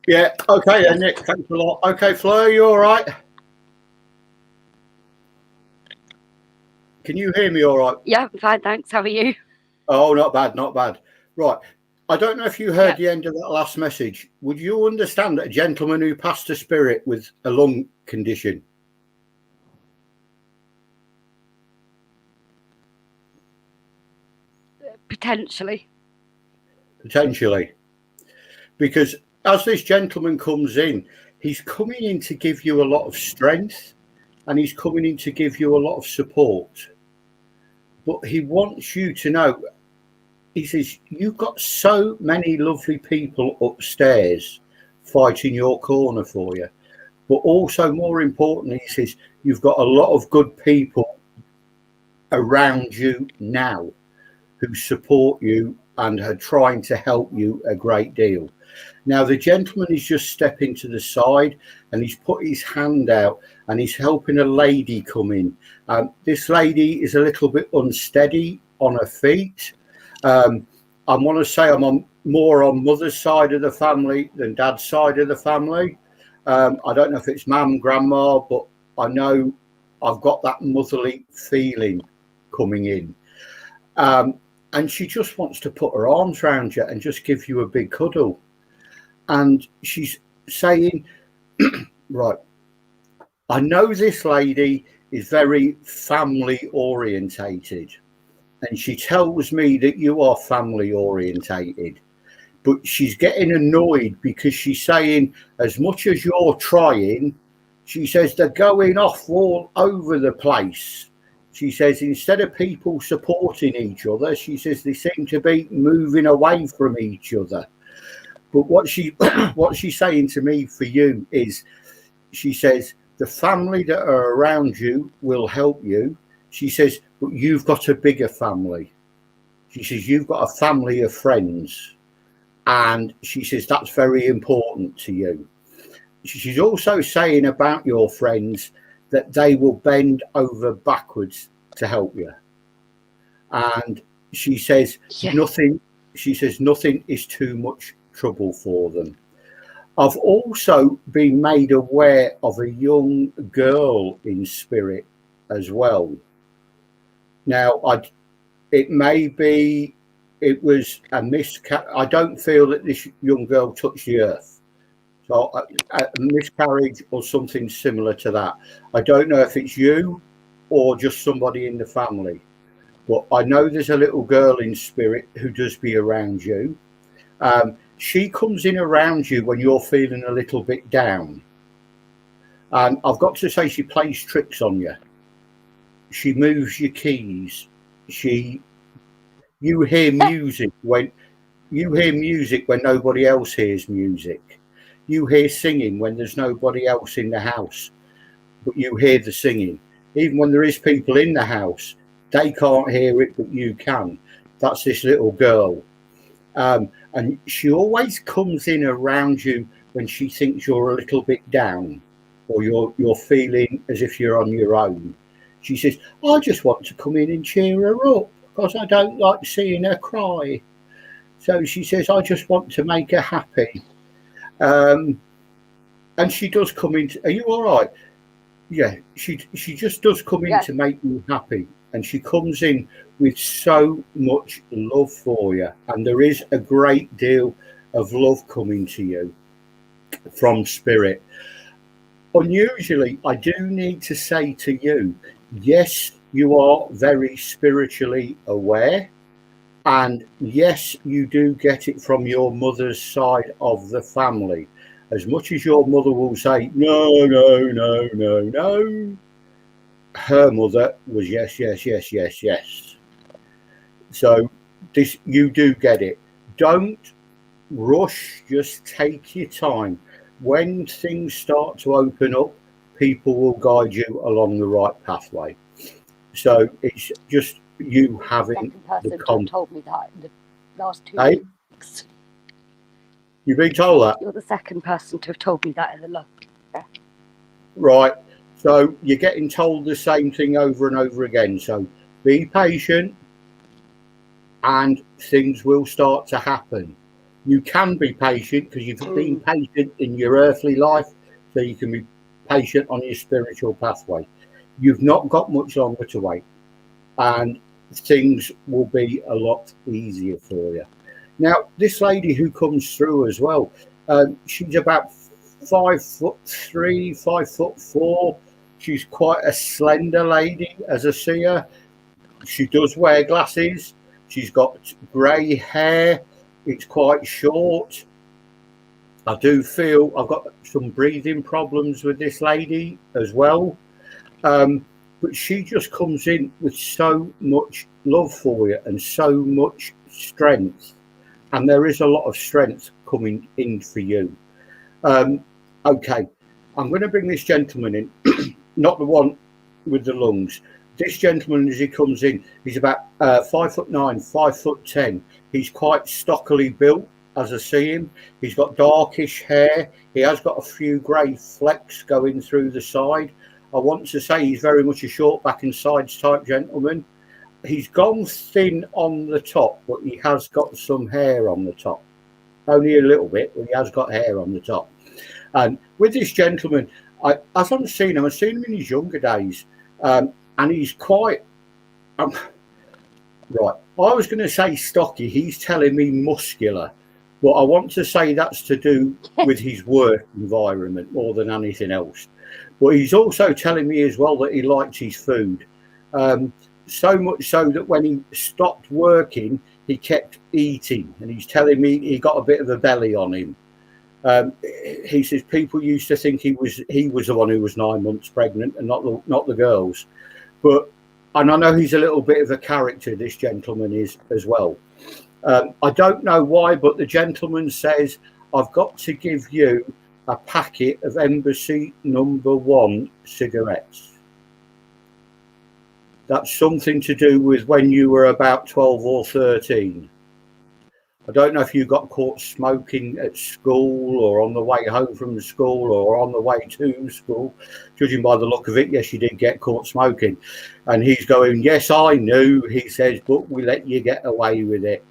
Yeah, okay then, Nick. Thanks a lot. Okay, Fleur, you all right? Can you hear me all right? Yeah, I'm fine, thanks. How are you? Oh, not bad, not bad. Right. I don't know if you heard the end of that last message. Would you understand that a gentleman who passed a spirit with a lung condition? Potentially. Potentially. Because as this gentleman comes in, he's coming in to give you a lot of strength, and he's coming in to give you a lot of support. But he wants you to know, he says, you've got so many lovely people upstairs fighting your corner for you. But also, more importantly, he says, you've got a lot of good people around you now who support you and are trying to help you a great deal. Now, the gentleman is just stepping to the side, and he's put his hand out and he's helping a lady come in. This lady is a little bit unsteady on her feet. I want to say I'm more on mother's side of the family than dad's side of the family. I don't know if it's mum, grandma, but I know I've got that motherly feeling coming in. And she just wants to put her arms around you and just give you a big cuddle. And she's saying, right, I know this lady is very family orientated. And she tells me that you are family orientated. But she's getting annoyed because she's saying, as much as you're trying, she says they're going off all over the place. She says, instead of people supporting each other, she says they seem to be moving away from each other. But what she's saying to me for you is, she says, the family that are around you will help you. She says, but you've got a bigger family. She says, you've got a family of friends. And she says, that's very important to you. She's also saying about your friends that they will bend over backwards to help you. And she says nothing is too much trouble for them. I've also been made aware of a young girl in spirit as well. Now, it may be it was a miscarriage. I don't feel that this young girl touched the earth. So a miscarriage or something similar to that. I don't know if it's you or just somebody in the family. But I know there's a little girl in spirit who does be around you. She comes in around you when you're feeling a little bit down. And I've got to say, she plays tricks on you. She moves your keys. You hear music when nobody else hears music. You hear singing when there's nobody else in the house, but you hear the singing. Even when there is people in the house, they can't hear it, but you can. That's this little girl. And she always comes in around you when she thinks you're a little bit down or you're feeling as if you're on your own. She says, I just want to come in and cheer her up because I don't like seeing her cry. So she says, I just want to make her happy. And she does come in. Are you all right? Yeah, she just does come in to make you happy. And she comes in with so much love for you. And there is a great deal of love coming to you from spirit. Unusually, I do need to say to you, yes, you are very spiritually aware. And yes, you do get it from your mother's side of the family. As much as your mother will say, no, no, no, no, no. Her mother was yes, yes, yes, yes, yes. So this, you do get it. Don't rush, just take your time. When things start to open up, people will guide you along the right pathway. So it's just you having the person told me that in the last 2 Hey? weeks. You've been told that? You're the second person to have told me that in the last. Right. So you're getting told the same thing over and over again. So be patient and things will start to happen. You can be patient because you've been patient in your earthly life, so you can be patient on your spiritual pathway. You've not got much longer to wait, and things will be a lot easier for you. Now, this lady who comes through as well, she's about 5'3", 5'4". She's quite a slender lady as I see her. She does wear glasses. She's got grey hair. It's quite short. I do feel I've got some breathing problems with this lady as well. But she just comes in with so much love for you and so much strength. And there is a lot of strength coming in for you. Okay, I'm going to bring this gentleman in, not the one with the lungs. This gentleman, as he comes in, he's about 5'9", 5'10". He's quite stockily built, as I see him. He's got darkish hair. He has got a few grey flecks going through the side. I want to say he's very much a short back and sides type gentleman. He's gone thin on the top, but he has got some hair on the top. Only a little bit, but he has got hair on the top. And with this gentleman, as I've seen him in his younger days, and he's quite, right, I was going to say stocky. He's telling me muscular, but I want to say that's to do with his work environment more than anything else. But he's also telling me as well that he likes his food. So much so that when he stopped working, he kept eating. And he's telling me he got a bit of a belly on him. He says people used to think he was the one who was 9 months pregnant and not the girls. And I know he's a little bit of a character, this gentleman is as well. I don't know why, but the gentleman says, I've got to give you a packet of Embassy number 1 cigarettes. That's something to do with when you were about 12 or 13. I don't know if you got caught smoking at school or on the way home from school or on the way to school. Judging by the look of it, yes, you did get caught smoking. And he's going, yes, I knew, he says, but we let you get away with it.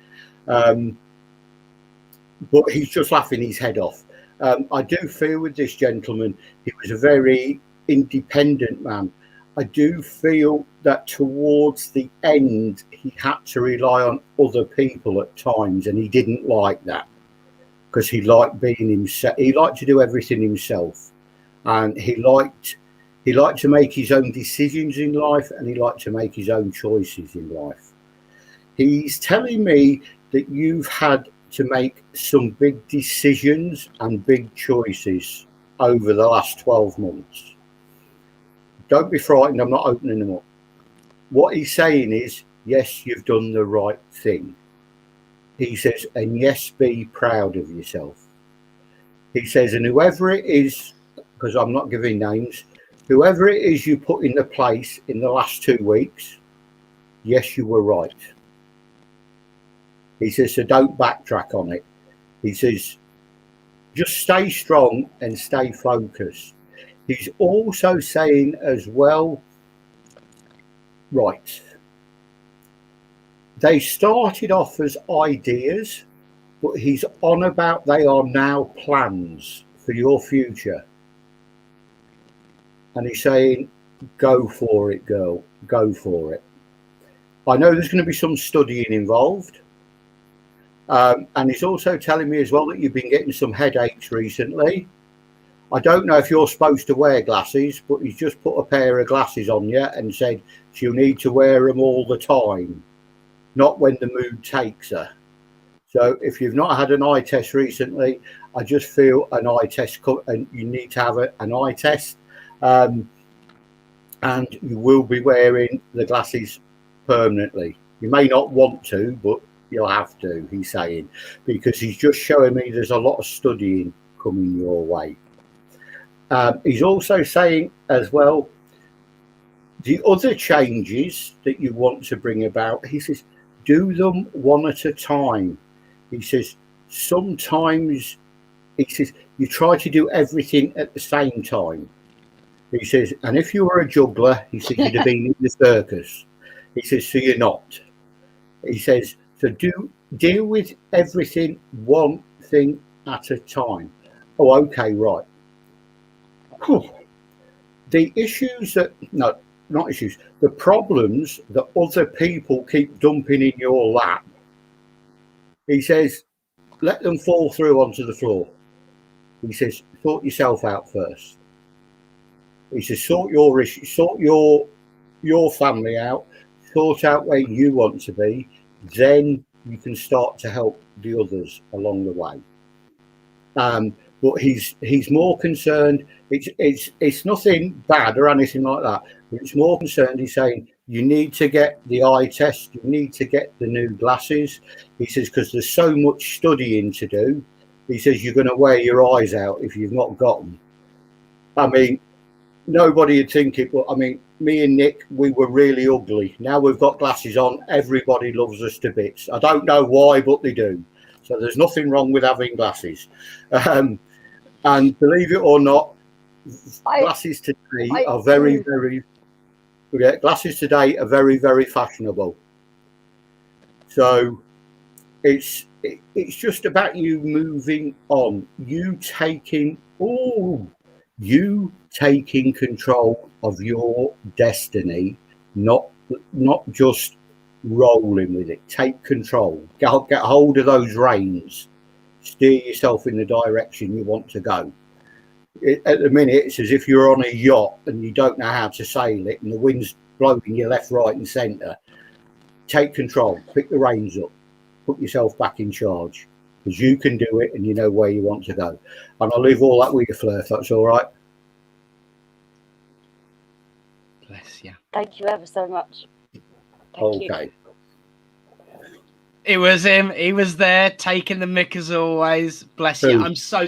But he's just laughing his head off. I do feel with this gentleman, he was a very independent man. I do feel that towards the end, he had to rely on other people at times, and he didn't like that because he liked being himself. He liked to do everything himself, and he liked to make his own decisions in life, and he liked to make his own choices in life. He's telling me that you've had to make some big decisions and big choices over the last 12 months. Don't be frightened, I'm not opening them up. What he's saying is, yes, you've done the right thing. He says, and yes, be proud of yourself. He says, and whoever it is, because I'm not giving names, whoever it is you put in the place in the last 2 weeks, yes, you were right. He says, so don't backtrack on it. He says, just stay strong and stay focused. He's also saying as well, right, they started off as ideas, but he's on about they are now plans for your future. And he's saying, go for it, girl, go for it. I know there's going to be some studying involved. And he's also telling me as well that you've been getting some headaches recently. I don't know if you're supposed to wear glasses, but he's just put a pair of glasses on you and said she'll need to wear them all the time, not when the mood takes her. So if you've not had an eye test recently, I just feel an eye test, and you need to have an eye test. And you will be wearing the glasses permanently. You may not want to, but you'll have to, he's saying, because he's just showing me there's a lot of studying coming your way. He's also saying as well, the other changes that you want to bring about, he says, do them one at a time. He says, sometimes, he says, you try to do everything at the same time. He says, and if you were a juggler, he says, you'd have been in the circus. He says, so you're not. He says, so deal with everything one thing at a time. Oh, okay, right. The issues that, no, not issues, the problems that other people keep dumping in your lap, he says, let them fall through onto the floor. He says, sort yourself out first. He says, sort your issues, sort your family out, sort out where you want to be, then you can start to help the others along the way. But he's more concerned. It's nothing bad or anything like that. But it's more concerned. He's saying you need to get the eye test. You need to get the new glasses. He says because there's so much studying to do. He says you're going to wear your eyes out if you've not got them. I mean, nobody would think it, but I mean, me and Nick, we were really ugly. Now we've got glasses on. Everybody loves us to bits. I don't know why, but they do. So there's nothing wrong with having glasses. And believe it or not, glasses today are very, very fashionable. So it's just about you moving on, you taking control of your destiny, not just rolling with it. Take control. Get hold of those reins. Steer yourself in the direction you want to go. At the minute, it's as if you're on a yacht and you don't know how to sail it and the wind's blowing you left, right and centre. Take control. Pick the reins up. Put yourself back in charge because you can do it and you know where you want to go. And I'll leave all that with you, Fleur, if that's all right. Bless you. Thank you ever so much. Thank you. It was him. He was there taking the mick as always. Bless you. I'm so.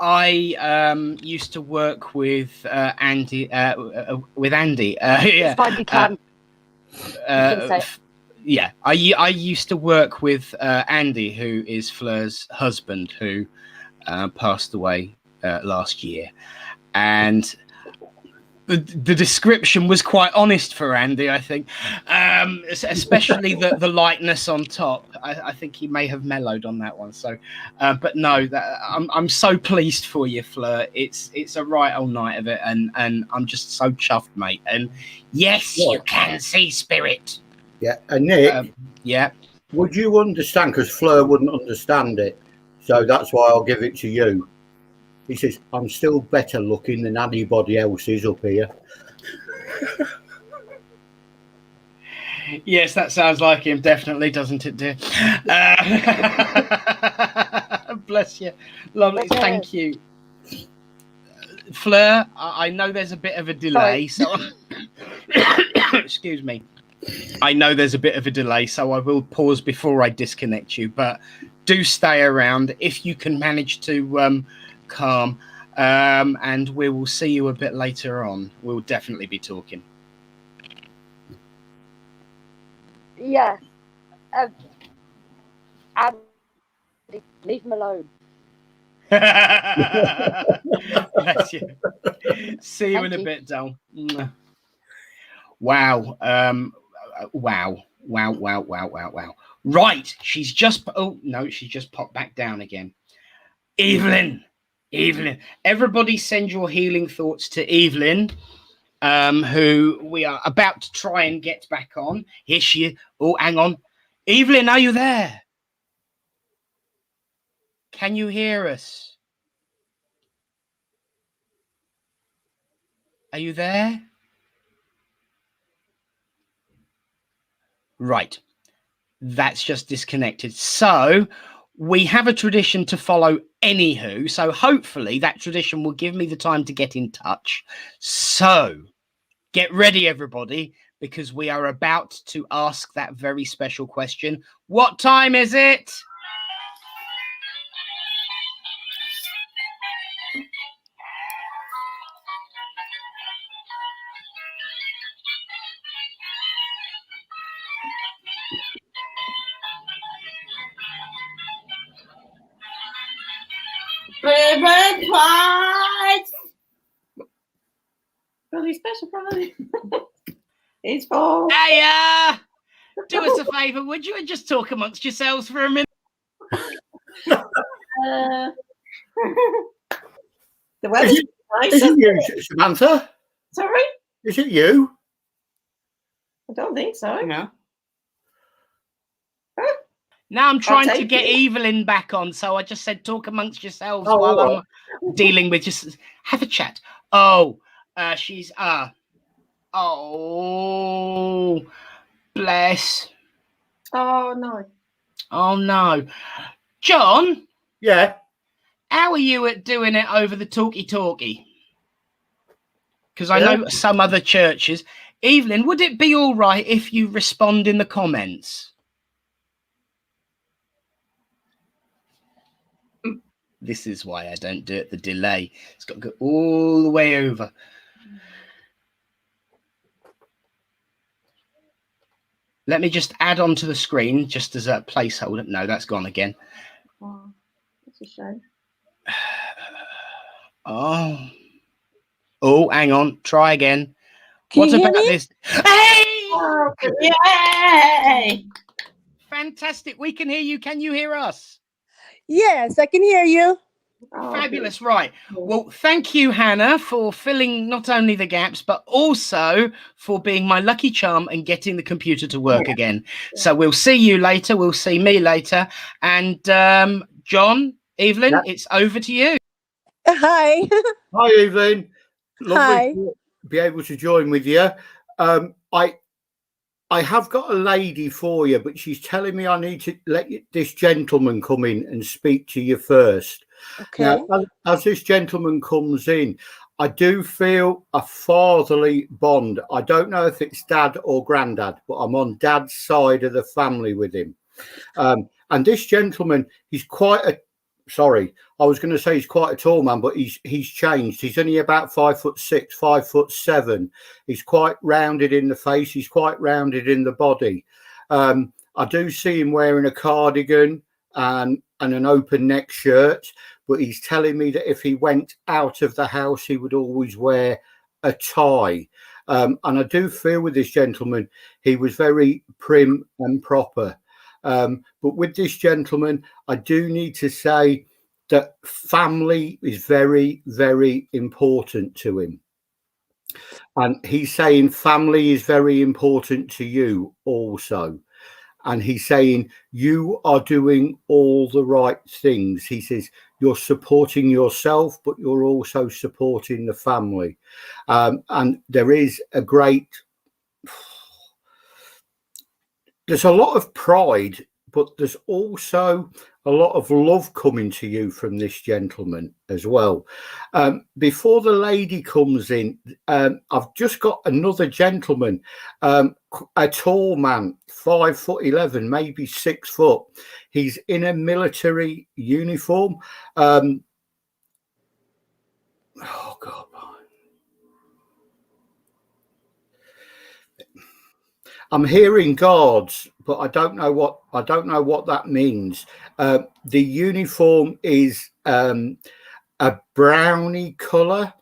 I used to work with Andy. Yeah. It's fine, you can say it. Yeah, I used to work with Andy, who is Fleur's husband, who passed away last year, and the description was quite honest for Andy, I think, especially the lightness on top. I think he may have mellowed on that one. So, but no, I'm so pleased for you, Fleur. It's a right old night of it, and I'm just so chuffed, mate. And yes, you can see spirit. Yeah, and Nick, yeah, would you understand? Because Fleur wouldn't understand it, so that's why I'll give it to you. He says, I'm still better looking than anybody else is up here. Yes, that sounds like him, definitely, doesn't it, dear? Bless you. Lovely, thank you. Fleur, I know there's a bit of a delay, so... Excuse me. I know there's a bit of a delay, so I will pause before I disconnect you, but do stay around if you can manage to... calm, and we will see you a bit later on. We'll definitely be talking. Yes. Leave him alone. Bless you. See you in a bit, Dal. Wow. Wow. Right. She's just popped back down again. Evelyn, everybody send your healing thoughts to Evelyn, who we are about to try and get back on. Here she is. Oh, hang on. Evelyn, are you there? Can you hear us? Are you there? Right. That's just disconnected. So we have a tradition to follow anywho, so hopefully that tradition will give me the time to get in touch. So get ready, everybody, because we are about to ask that very special question. What time is it? Ribbon prize! Really special prize. It's for... Hey, do us a favour, would you, and just talk amongst yourselves for a minute? The weather's nice. Is it you, Samantha? Sorry? Is it you? I don't think so. No. Now I'm trying to get Evelyn back on, so I just said talk amongst yourselves while I'm dealing with, just have a chat. Oh, she's oh, bless. Oh no. Oh no. John? Yeah. How are you at doing it over the talkie? Because I know some other churches. Evelyn, would it be all right if you respond in the comments? This is why I don't do it, the delay. It's got to go all the way over. Let me just add onto the screen just as a placeholder. No, that's gone again. Oh, that's a shame. Oh, hang on. Try again. Can you hear me? This? Hey! Oh, yay! Fantastic. We can hear you. Can you hear us? Yes, I can hear you. Oh, Fabulous. Right. Well, thank you, Hannah, for filling not only the gaps, but also for being my lucky charm and getting the computer to work again. So we'll see you later. We'll see me later. And John, Evelyn, it's over to you. Hi. Hi, Evelyn. Hi. Lovely to be able to join with you. I have got a lady for you, but she's telling me I need to let this gentleman come in and speak to you first. Okay. Now, as this gentleman comes in, I do feel a fatherly bond. I don't know if it's dad or granddad, but I'm on dad's side of the family with him. And this gentleman, he's quite a... Sorry, I was going to say he's quite a tall man, but he's changed. He's only about 5'6", 5'7". He's quite rounded in the face. He's quite rounded in the body. I do see him wearing a cardigan and an open neck shirt, but he's telling me that if he went out of the house, he would always wear a tie. And I do feel with this gentleman, he was very prim and proper. But with this gentleman, I do need to say that family is very, very important to him. And he's saying family is very important to you also. And he's saying you are doing all the right things. He says you're supporting yourself, but you're also supporting the family. And there is there's a lot of pride, but there's also a lot of love coming to you from this gentleman as well. Before the lady comes in, I've just got another gentleman, a tall man, 5'11", maybe 6 foot. He's in a military uniform. Oh God. I'm hearing guards, but I don't know what that means. The uniform is a browny colour,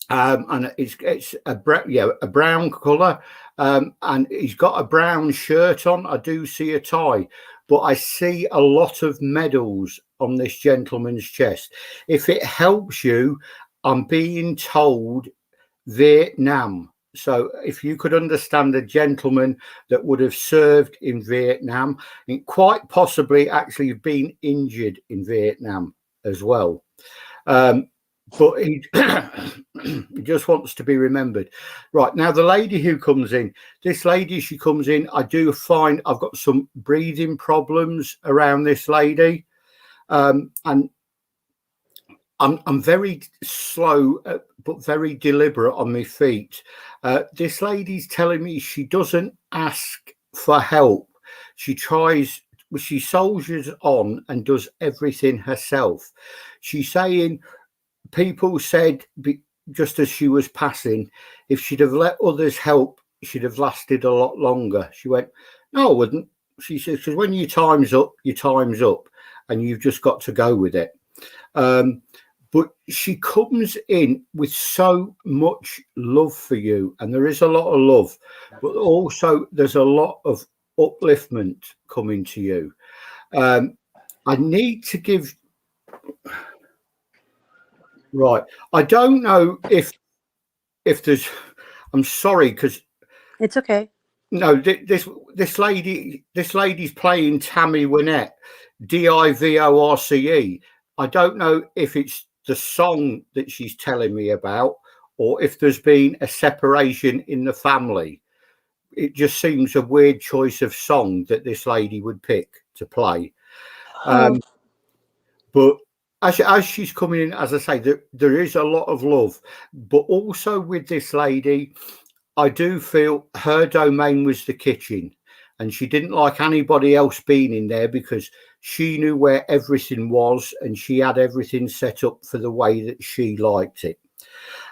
and it's a brown colour, and he's got a brown shirt on. I do see a tie, but I see a lot of medals on this gentleman's chest. If it helps you, I'm being told Vietnam. So if you could understand a gentleman that would have served in Vietnam and quite possibly actually been injured in Vietnam as well. But he, he just wants to be remembered. Right, now the lady who comes in, this lady, she comes in, I do find I've got some breathing problems around this lady. And I'm very slow, but very deliberate on my feet. This lady's telling me she doesn't ask for help. She soldiers on and does everything herself. She's saying people said, just as she was passing, if she'd have let others help, she'd have lasted a lot longer. She went, no, I wouldn't. She says, because when your time's up, your time's up, and you've just got to go with it. But she comes in with so much love for you, and there is a lot of love, but also there's a lot of upliftment coming to you. I need to give... Right. I don't know if there's... I'm sorry, because... It's okay. No, this lady's playing Tammy Wynette, Divorce. I don't know if it's the song that she's telling me about, or if there's been a separation in the family. It just seems a weird choice of song that this lady would pick to play. But as she's coming in, as I say, there is a lot of love. But also with this lady, I do feel her domain was the kitchen, and she didn't like anybody else being in there because she knew where everything was and she had everything set up for the way that she liked it.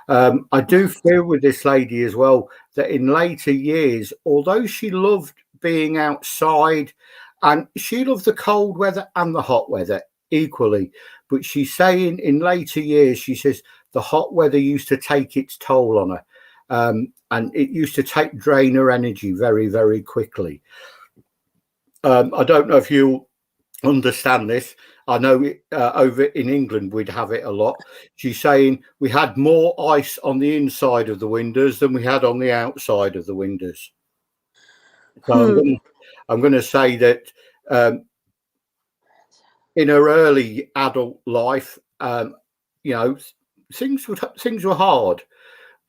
I do feel with this lady as well that in later years, although she loved being outside and she loved the cold weather and the hot weather equally, but she's saying in later years, she says the hot weather used to take its toll on her, and it used to drain her energy very, very quickly. I don't know if you understand this. I know over in England we'd have it a lot. She's saying we had more ice on the inside of the windows than we had on the outside of the windows. So I'm going to say that in her early adult life, you know, things were hard,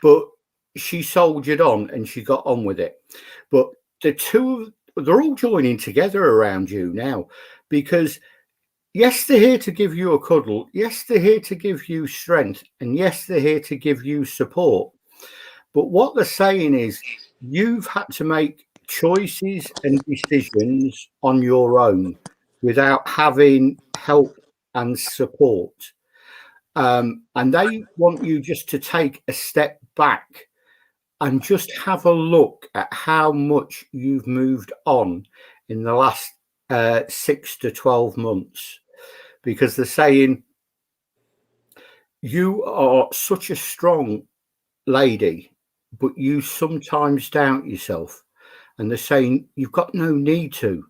but she soldiered on and she got on with it. But they're all joining together around you now, because yes, they're here to give you a cuddle. Yes, they're here to give you strength. And yes, they're here to give you support. But what they're saying is you've had to make choices and decisions on your own without having help and support. And they want you just to take a step back and just have a look at how much you've moved on in the last 6 to 12 months, because they're saying you are such a strong lady, but you sometimes doubt yourself, and they're saying you've got no need to.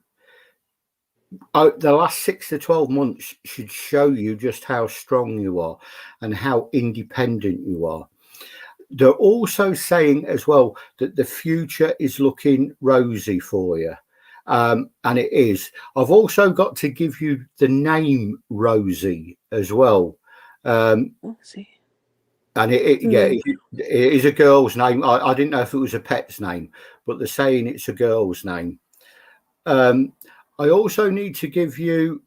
The last 6 to 12 months should show you just how strong you are and how independent you are. They're also saying as well that the future is looking rosy for you. And it is. I've also got to give you the name Rosie as well. Rosie. And it is a girl's name. I didn't know if it was a pet's name, but they're saying it's a girl's name. I also need to give you.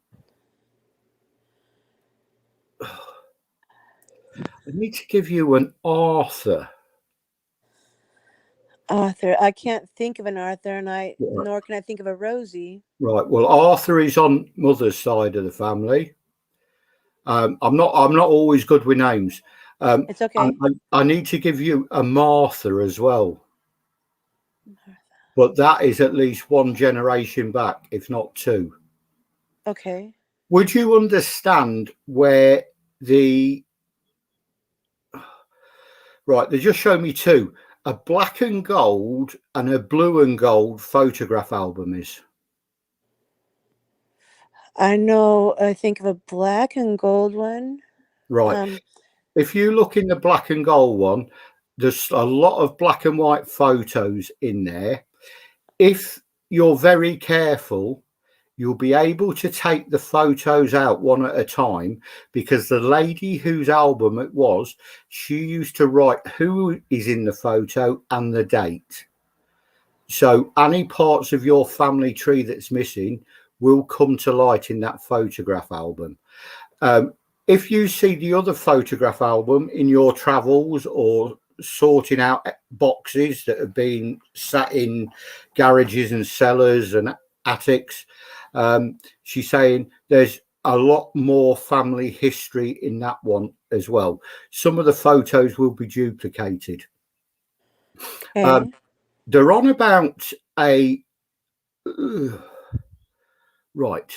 I need to give you an Arthur. Arthur. I can't think of an Arthur, and nor can I think of a Rosie. Right. Well, Arthur is on mother's side of the family. I'm not always good with names. It's okay. I need to give you a Martha as well. Martha. But that is at least one generation back, if not two. Okay. Would you understand where the... Right, they just showed me two. A black and gold and a blue and gold photograph album is. I know. I think of a black and gold one. Right. If you look in the black and gold one, there's a lot of black and white photos in there. If you're very careful, you'll be able to take the photos out one at a time, because the lady whose album it was, she used to write who is in the photo and the date. So any parts of your family tree that's missing will come to light in that photograph album. If you see the other photograph album in your travels or sorting out boxes that have been sat in garages and cellars and attics, she's saying there's a lot more family history in that one as well. Some of the photos will be duplicated. Okay. They're on about a... right.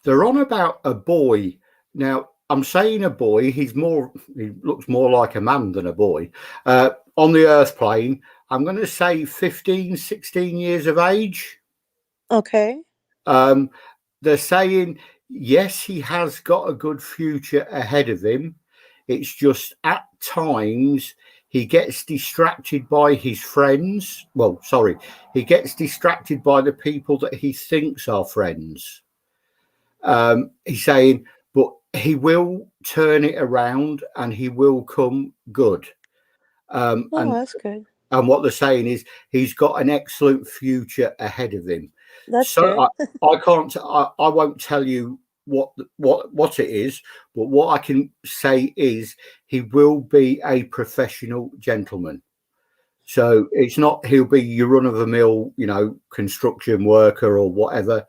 They're on about a boy. Now, I'm saying a boy. He looks more like a man than a boy. On the earth plane, I'm going to say 15, 16 years of age. Okay. They're saying, yes, he has got a good future ahead of him. It's just at times he gets distracted by his friends. Well, sorry, he gets distracted by the people that he thinks are friends. He's saying, but he will turn it around and he will come good. That's good. And what they're saying is he's got an excellent future ahead of him. That's good. I won't tell you what it is, but what I can say is he will be a professional gentleman. So it's not he'll be your run of the mill, construction worker or whatever.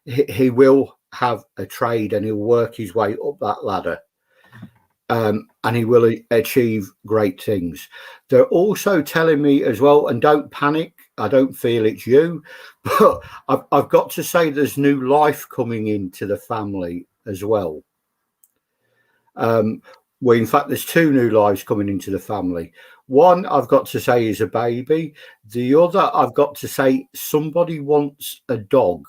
He will have a trade and he'll work his way up that ladder. And he will achieve great things. They're also telling me as well, and don't panic, I don't feel it's you, but I've got to say there's new life coming into the family as well. Well, in fact, there's two new lives coming into the family. One, I've got to say, is a baby. The other, I've got to say, somebody wants a dog.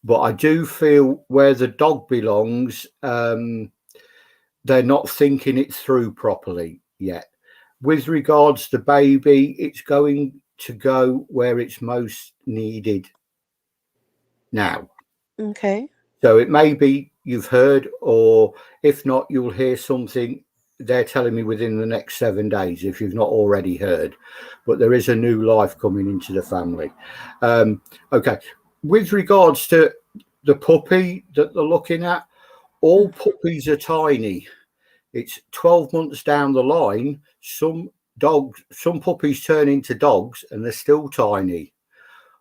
But I do feel where the dog belongs, they're not thinking it through properly yet. With regards to baby, it's going to go where it's most needed now. Okay. So it may be you've heard, or if not, you'll hear something. They're telling me within the next 7 days, if you've not already heard. But there is a new life coming into the family. Okay. With regards to the puppy that they're looking at, all puppies are tiny. It's 12 months down the line. Some puppies turn into dogs and they're still tiny.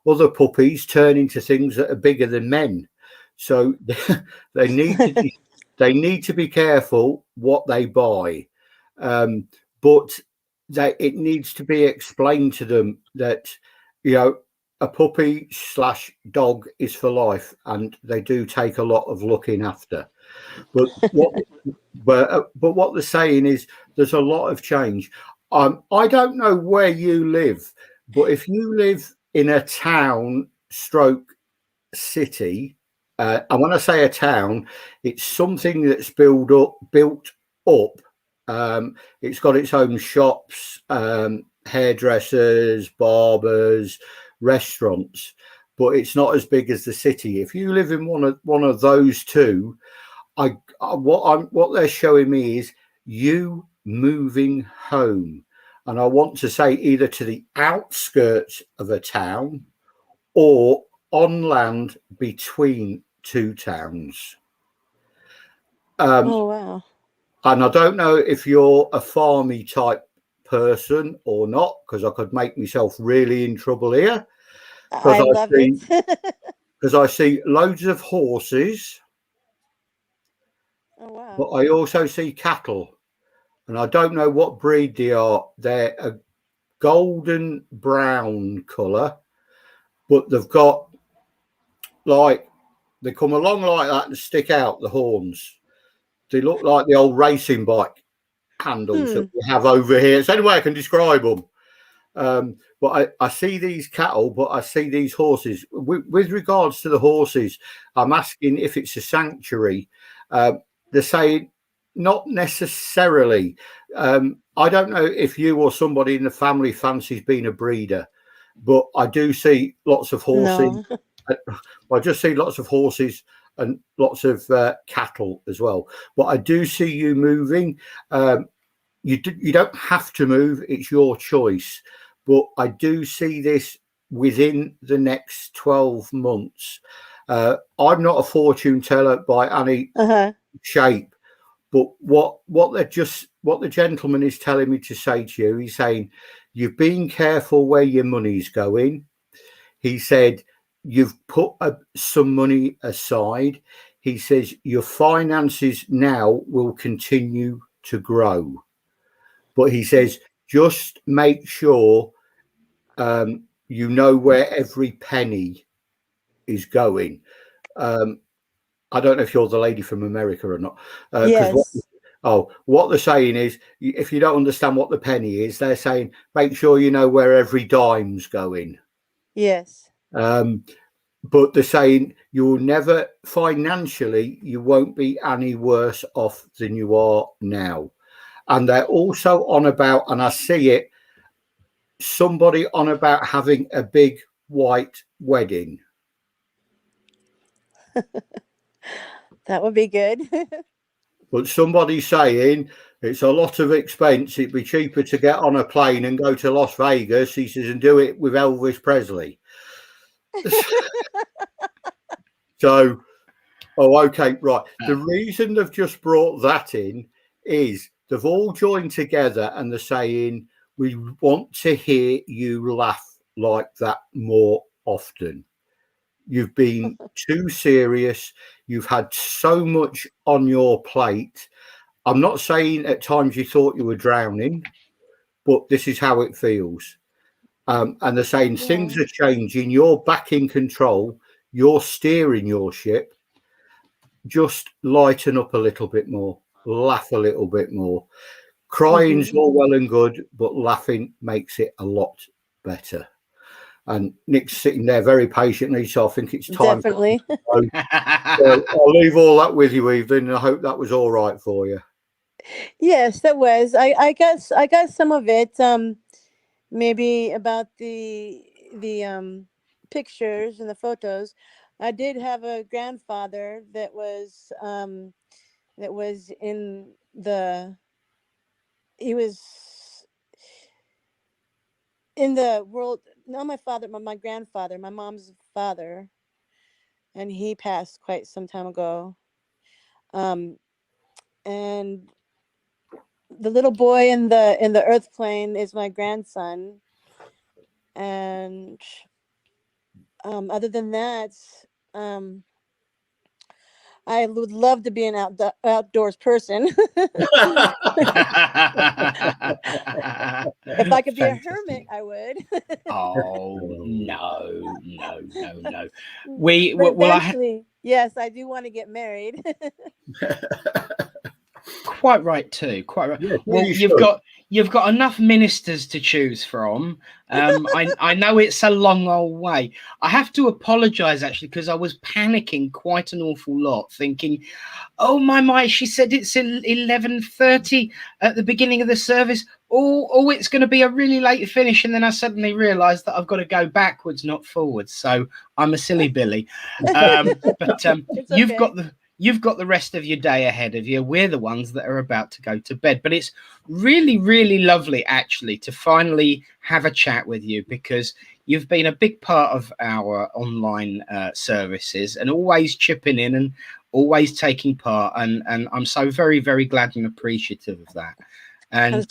Other puppies turn into things that are bigger than men. So they need to be careful what they buy. But it needs to be explained to them that, you know, a puppy / dog is for life, and they do take a lot of looking after. But what they're saying is there's a lot of change. I don't know where you live, but if you live in a town / city, and when I say a town, it's something that's built up. It's got its own shops, hairdressers, barbers, restaurants, but it's not as big as the city. If you live in one of those two, what they're showing me is you moving home, and I want to say either to the outskirts of a town or on land between two towns. Oh, wow. And I don't know if you're a farmy type person or not, because I could make myself really in trouble here. I love it. Because I see loads of horses. Oh, wow. But I also see cattle, and I don't know what breed they are. They're a golden brown colour, but they've got, like, they come along like that and stick out the horns. They look like the old racing bike handles that we have over here. It's the only way I can describe them. But I see these cattle, but I see these horses. With regards to the horses, I'm asking if it's a sanctuary. They're saying not necessarily. I don't know if you or somebody in the family fancies being a breeder, but I do see lots of horses. No. I just see lots of horses and lots of cattle as well. But I do see you moving. You don't have to move. It's your choice. But I do see this within the next 12 months. I'm not a fortune teller by any shape, but what the gentleman is telling me to say to you, he's saying you've been careful where your money's going. He said you've put some money aside. He says your finances now will continue to grow, but he says just make sure you know where every penny is going. I don't know if you're the lady from America or not. Yes. What they're saying is, if you don't understand what the penny is, they're saying make sure you know where every dime's going. Yes. But they're saying you'll never, financially, you won't be any worse off than you are now. And they're also on about, and I see it, somebody on about having a big white wedding. That would be good. But somebody's saying it's a lot of expense. It'd be cheaper to get on a plane and go to Las Vegas, he says, and do it with Elvis Presley. So, okay, right. The reason they've just brought that in is they've all joined together and they're saying, we want to hear you laugh like that more often. You've been too serious. You've had so much on your plate. I'm not saying at times you thought you were drowning, but this is how it feels. And they're saying things are changing. You're back in control. You're steering your ship. Just lighten up a little bit more. Laugh a little bit more. Crying's all well and good, but laughing makes it a lot better. And Nick's sitting there very patiently, so I think it's time. Definitely. So I'll leave all that with you, Evelyn, and I hope that was all right for you. Yes, that was. I guess I got some of it. Maybe about the pictures and the photos. I did have a grandfather that was in the. He was in the world. Not my father, but my grandfather, my mom's father, and he passed quite some time ago. And the little boy in the earth plane is my grandson. And other than that, I would love to be an outdoors person. If I could be a hermit, I would. Oh no. But eventually, yes, I do want to get married. Quite right too. Quite right. Yeah, Well, you've got enough ministers to choose from. I know it's a long old way. I have to apologise actually because I was panicking quite an awful lot, thinking, "Oh my! She said it's 11:30 at the beginning of the service. Oh, it's going to be a really late finish." And then I suddenly realised that I've got to go backwards, not forwards. So I'm a silly Billy. But you've got the rest of your day ahead of you. We're the ones that are about to go to bed. But it's really, really lovely, actually, to finally have a chat with you, because you've been a big part of our online services and always chipping in and always taking part. And I'm so very, very glad and appreciative of that. And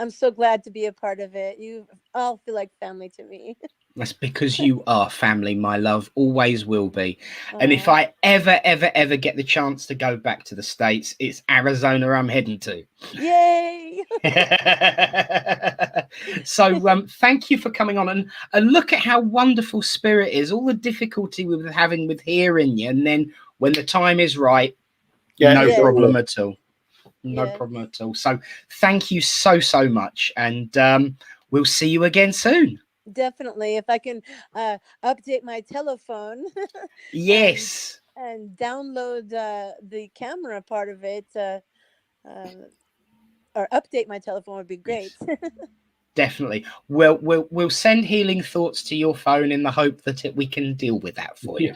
I'm so glad to be a part of it. You all feel like family to me. That's because you are family, my love, always will be. And if I ever get the chance to go back to the States, it's Arizona I'm heading to. Yay! So thank you for coming on, and look at how wonderful Spirit is. All the difficulty we were having with hearing you, and then when the time is right, no problem at all. No problem at all. So thank you so much, and we'll see you again soon. Definitely. If I can update my telephone. Yes. And download the camera part of it, or update my telephone would be great. Definitely. We'll send healing thoughts to your phone in the hope that we can deal with that for you.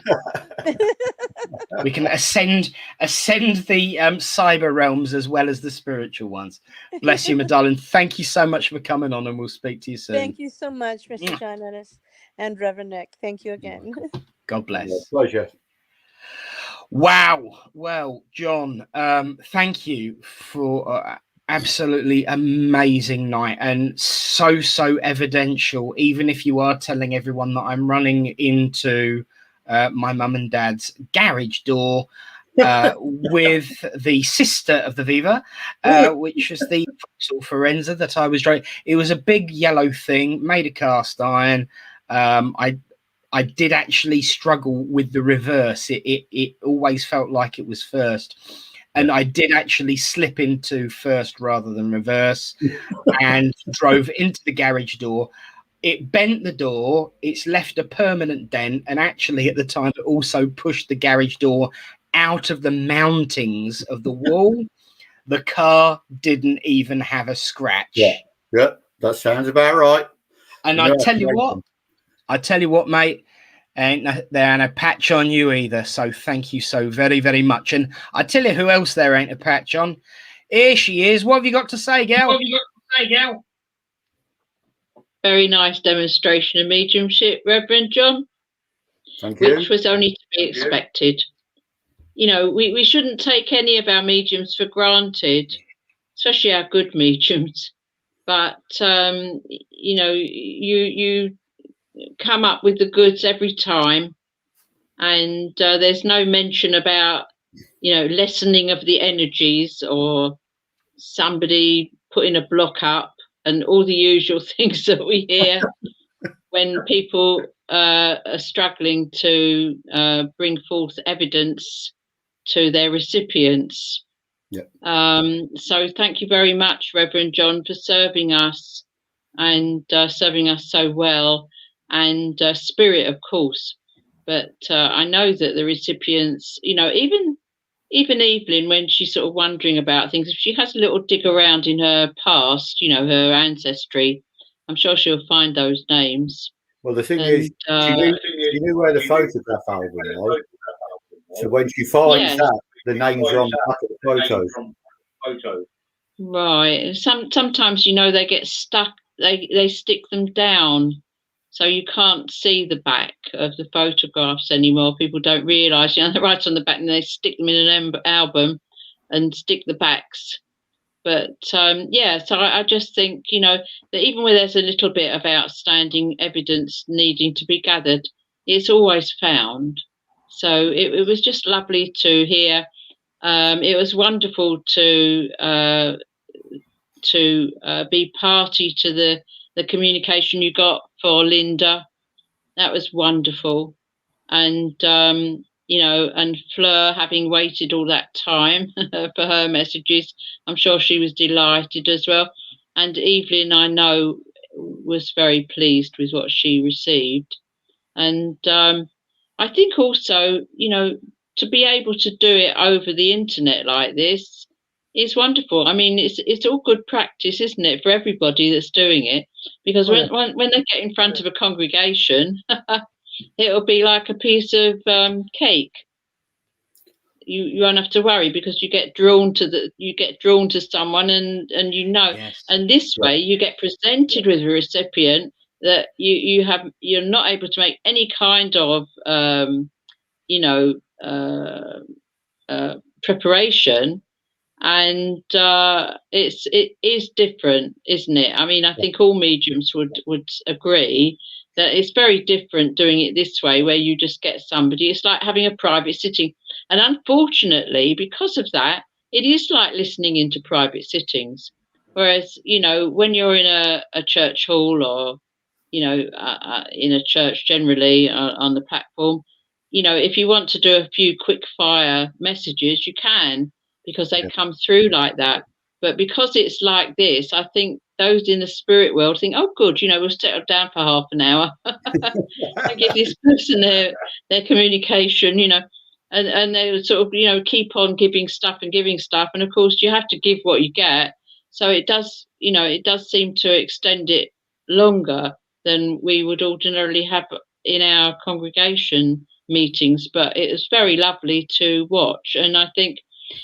We can ascend the cyber realms as well as the spiritual ones. Bless you, my darling. Thank you so much for coming on, and we'll speak to you soon. Thank you so much, Mr. John Ennis and Reverend Nick. Thank you again. God bless. Pleasure. Wow. Well, John, thank you for absolutely amazing night, and so evidential, even if you are telling everyone that I'm running into my mum and dad's garage door with the sister of the Viva, which was the Forenza that I was driving. It was a big yellow thing made of cast iron. I did actually struggle with the reverse. It always felt like it was first. And I did actually slip into first rather than reverse and drove into the garage door. It bent the door. It's left a permanent dent. And actually, at the time, it also pushed the garage door out of the mountings of the wall. The car didn't even have a scratch. Yeah, that sounds about right. And I tell you what, mate, there ain't a patch on you either. So thank you so very much. And I tell you who else there ain't a patch on. Here she is. What have you got to say, gal? Very nice demonstration of mediumship, Reverend John. Thank you. Which was only to be expected. You know, we shouldn't take any of our mediums for granted, especially our good mediums. But, you know, you come up with the goods every time, and there's no mention about, you know, lessening of the energies or somebody putting a block up and all the usual things that we hear when people are struggling to bring forth evidence to their recipients. So thank you very much, Reverend John, for serving us and serving us so well. And Spirit, of course, but I know that the recipients, you know, even Evelyn, when she's sort of wondering about things, if she has a little dig around in her past, you know, her ancestry, I'm sure she'll find those names. Well, the thing is, she knew where the photograph album was, so when she finds that, the names are on the back of the photos. Right. Sometimes, you know, they get stuck. They stick them down. So you can't see the back of the photographs anymore. People don't realise, you know, they're right on the back and they stick them in an album and stick the backs. But, yeah, so I just think, you know, that even where there's a little bit of outstanding evidence needing to be gathered, it's always found. So it was just lovely to hear. It was wonderful to be party to the communication you got for Linda. That was wonderful. And and Fleur, having waited all that time for her messages, I'm sure she was delighted as well. And Evelyn, I know, was very pleased with what she received. And I think also, to be able to do it over the internet like this is wonderful. I mean, it's all good practice, isn't it, for everybody that's doing it? Because when they get in front of a congregation, it'll be like a piece of cake. You won't have to worry, because you get drawn to someone, and Yes. and this way you get presented with a recipient that you're not able to make any kind of preparation, and it is different, isn't it? I mean, I think all mediums would agree that it's very different doing it this way, where you just get somebody. It's like having a private sitting, and unfortunately, because of that, it is like listening into private sittings. Whereas, when you're in a church hall, or in a church generally, on the platform, if you want to do a few quick fire messages, you can, because they come through like that. But because it's like this, I think those in the spirit world think, oh, good, we'll settle down for half an hour and give this person their communication, and they would sort of, keep on giving stuff. And of course, you have to give what you get. So it does seem to extend it longer than we would ordinarily have in our congregation meetings. But it was very lovely to watch. And I think,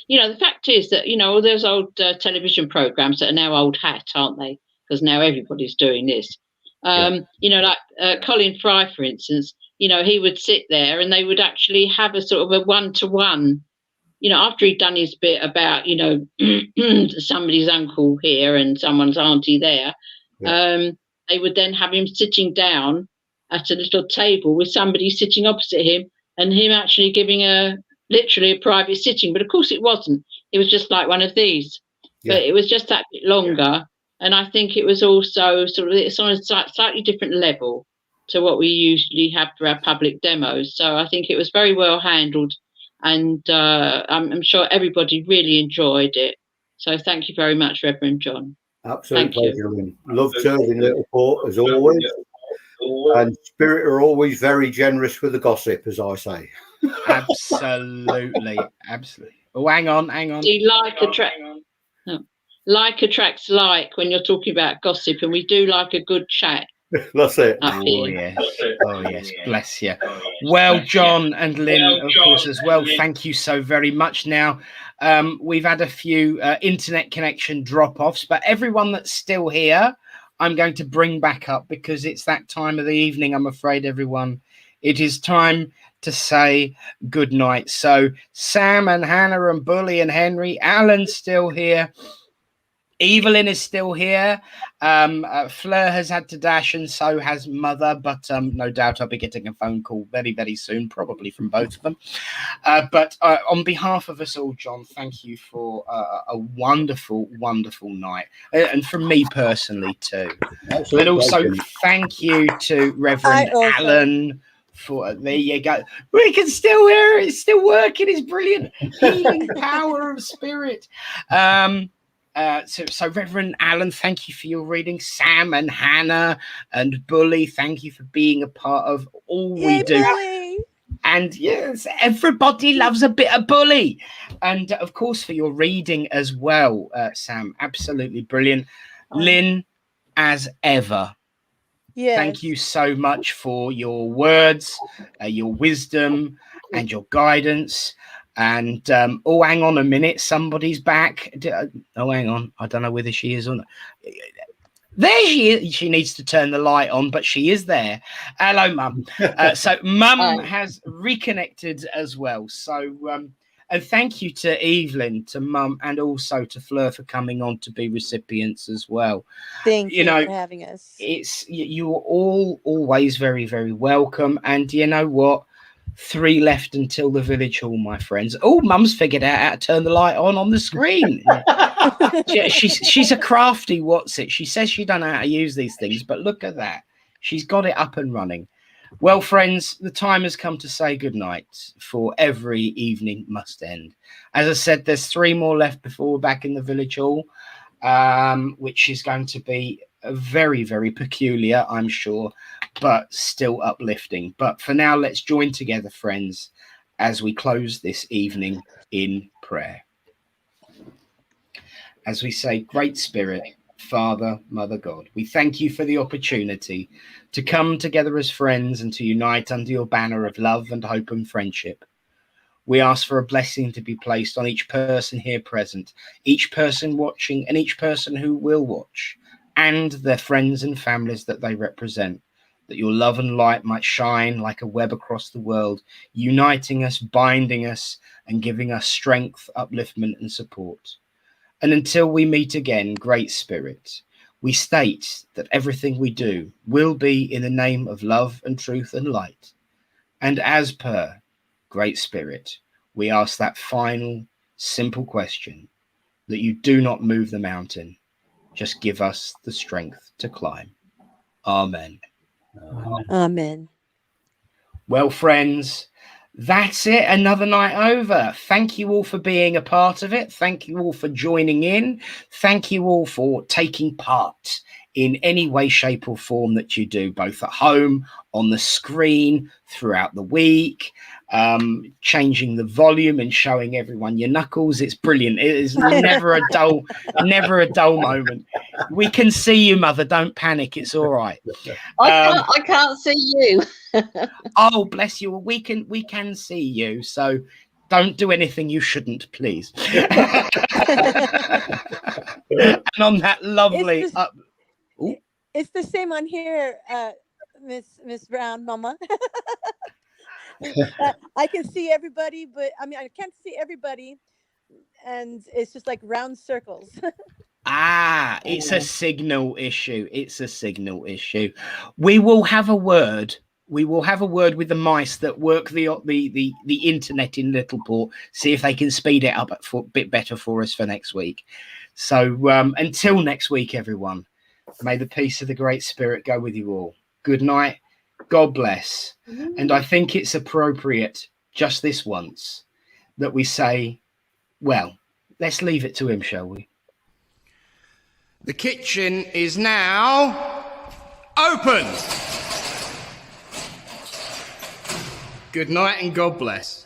the fact is that, all those old television programs that are now old hat, aren't they? Because now everybody's doing this. Like Colin Fry, for instance, he would sit there and they would actually have a sort of a one-to-one, after he'd done his bit about, somebody's uncle here and someone's auntie there. They would then have him sitting down at a little table with somebody sitting opposite him, and him actually giving literally a private sitting. But of course it wasn't. It was just like one of these. But it was just that bit longer. And I think it was also it's on a slightly different level to what we usually have for our public demos. So I think it was very well handled. And I'm sure everybody really enjoyed it. So thank you very much, Reverend John. Absolute pleasure. Love serving Littleport as always. And Spirit are always very generous with the gossip, as I say. Absolutely. Oh, hang on. Like attracts like when you're talking about gossip, and we do like a good chat. That's it. Oh yes, bless you. Well, John and Lynn, of course, as well. Thank you so very much. Now, we've had a few internet connection drop-offs, but everyone that's still here, I'm going to bring back up, because it's that time of the evening, I'm afraid, everyone. It is time to say good night. So Sam and Hannah and Bully and Henry, Alan's still here. Evelyn is still here. Fleur has had to dash, and so has Mother, but no doubt I'll be getting a phone call very, very soon, probably from both of them. But on behalf of us all, John, thank you for a wonderful, wonderful night. And from me personally too. But also thank you to Reverend Alan. There you go. We can still hear it. It's still working. It's brilliant. Healing power of spirit. So Reverend Alan, thank you for your reading. Sam and Hannah and Bully, thank you for being a part of all we do. Bully. And yes, everybody loves a bit of Bully. And of course, for your reading as well, Sam, absolutely brilliant. Lynn, as ever. Yes. Thank you so much for your words, your wisdom, and your guidance. And hang on a minute, somebody's back. Oh, hang on, I don't know whether she is or not. There she is. She needs to turn the light on, but she is there. Hello, Mum. So Mum has reconnected as well. So and thank you to Evelyn, to Mum, and also to Fleur for coming on to be recipients as well. Thank you for having us. You're all always very, very welcome. And you know what? 3 left until the village hall, my friends. Oh, Mum's figured out how to turn the light on the screen. She's a crafty what's-it. She says she don't know how to use these things, but look at that. She's got it up and running. Well, friends, the time has come to say goodnight, for every evening must end. As I said, there's 3 more left before we're back in the village hall, which is going to be very, very peculiar, I'm sure, but still uplifting. But for now, let's join together, friends, as we close this evening in prayer. As we say, Great Spirit, Father, Mother God, we thank you for the opportunity to come together as friends and to unite under your banner of love and hope and friendship. We ask for a blessing to be placed on each person here present, each person watching, and each person who will watch, and their friends and families that they represent, that your love and light might shine like a web across the world, uniting us, binding us, and giving us strength, upliftment, and support. And until we meet again, Great Spirit, we state that everything we do will be in the name of love and truth and light. And as per Great Spirit, we ask that final, simple question, that you do not move the mountain, just give us the strength to climb. Amen. Amen. Well, friends, that's it. Another night over. Thank you all for being a part of it. Thank you all for joining in. Thank you all for taking part in any way, shape or form that you do, both at home, on the screen, throughout the week, changing the volume and showing everyone your knuckles. It's brilliant. It is never a dull moment. We can see you, Mother. Don't panic. It's all right. I can't see you. Oh, bless you. We can see you. So don't do anything you shouldn't, please. And on that lovely it's the same on here, Miss Brown, Mama. I can see everybody, but I mean, I can't see everybody, and it's just like round circles. It's a signal issue. It's a signal issue. We will have a word. We will have a word with the mice that work the internet in Littleport. See if they can speed it up a bit better for us for next week. So until next week, everyone, may the peace of the Great Spirit go with you all. Good night. God bless. And I think it's appropriate just this once that we say, well, let's leave it to him, shall we? The kitchen is now open. Good night and God bless.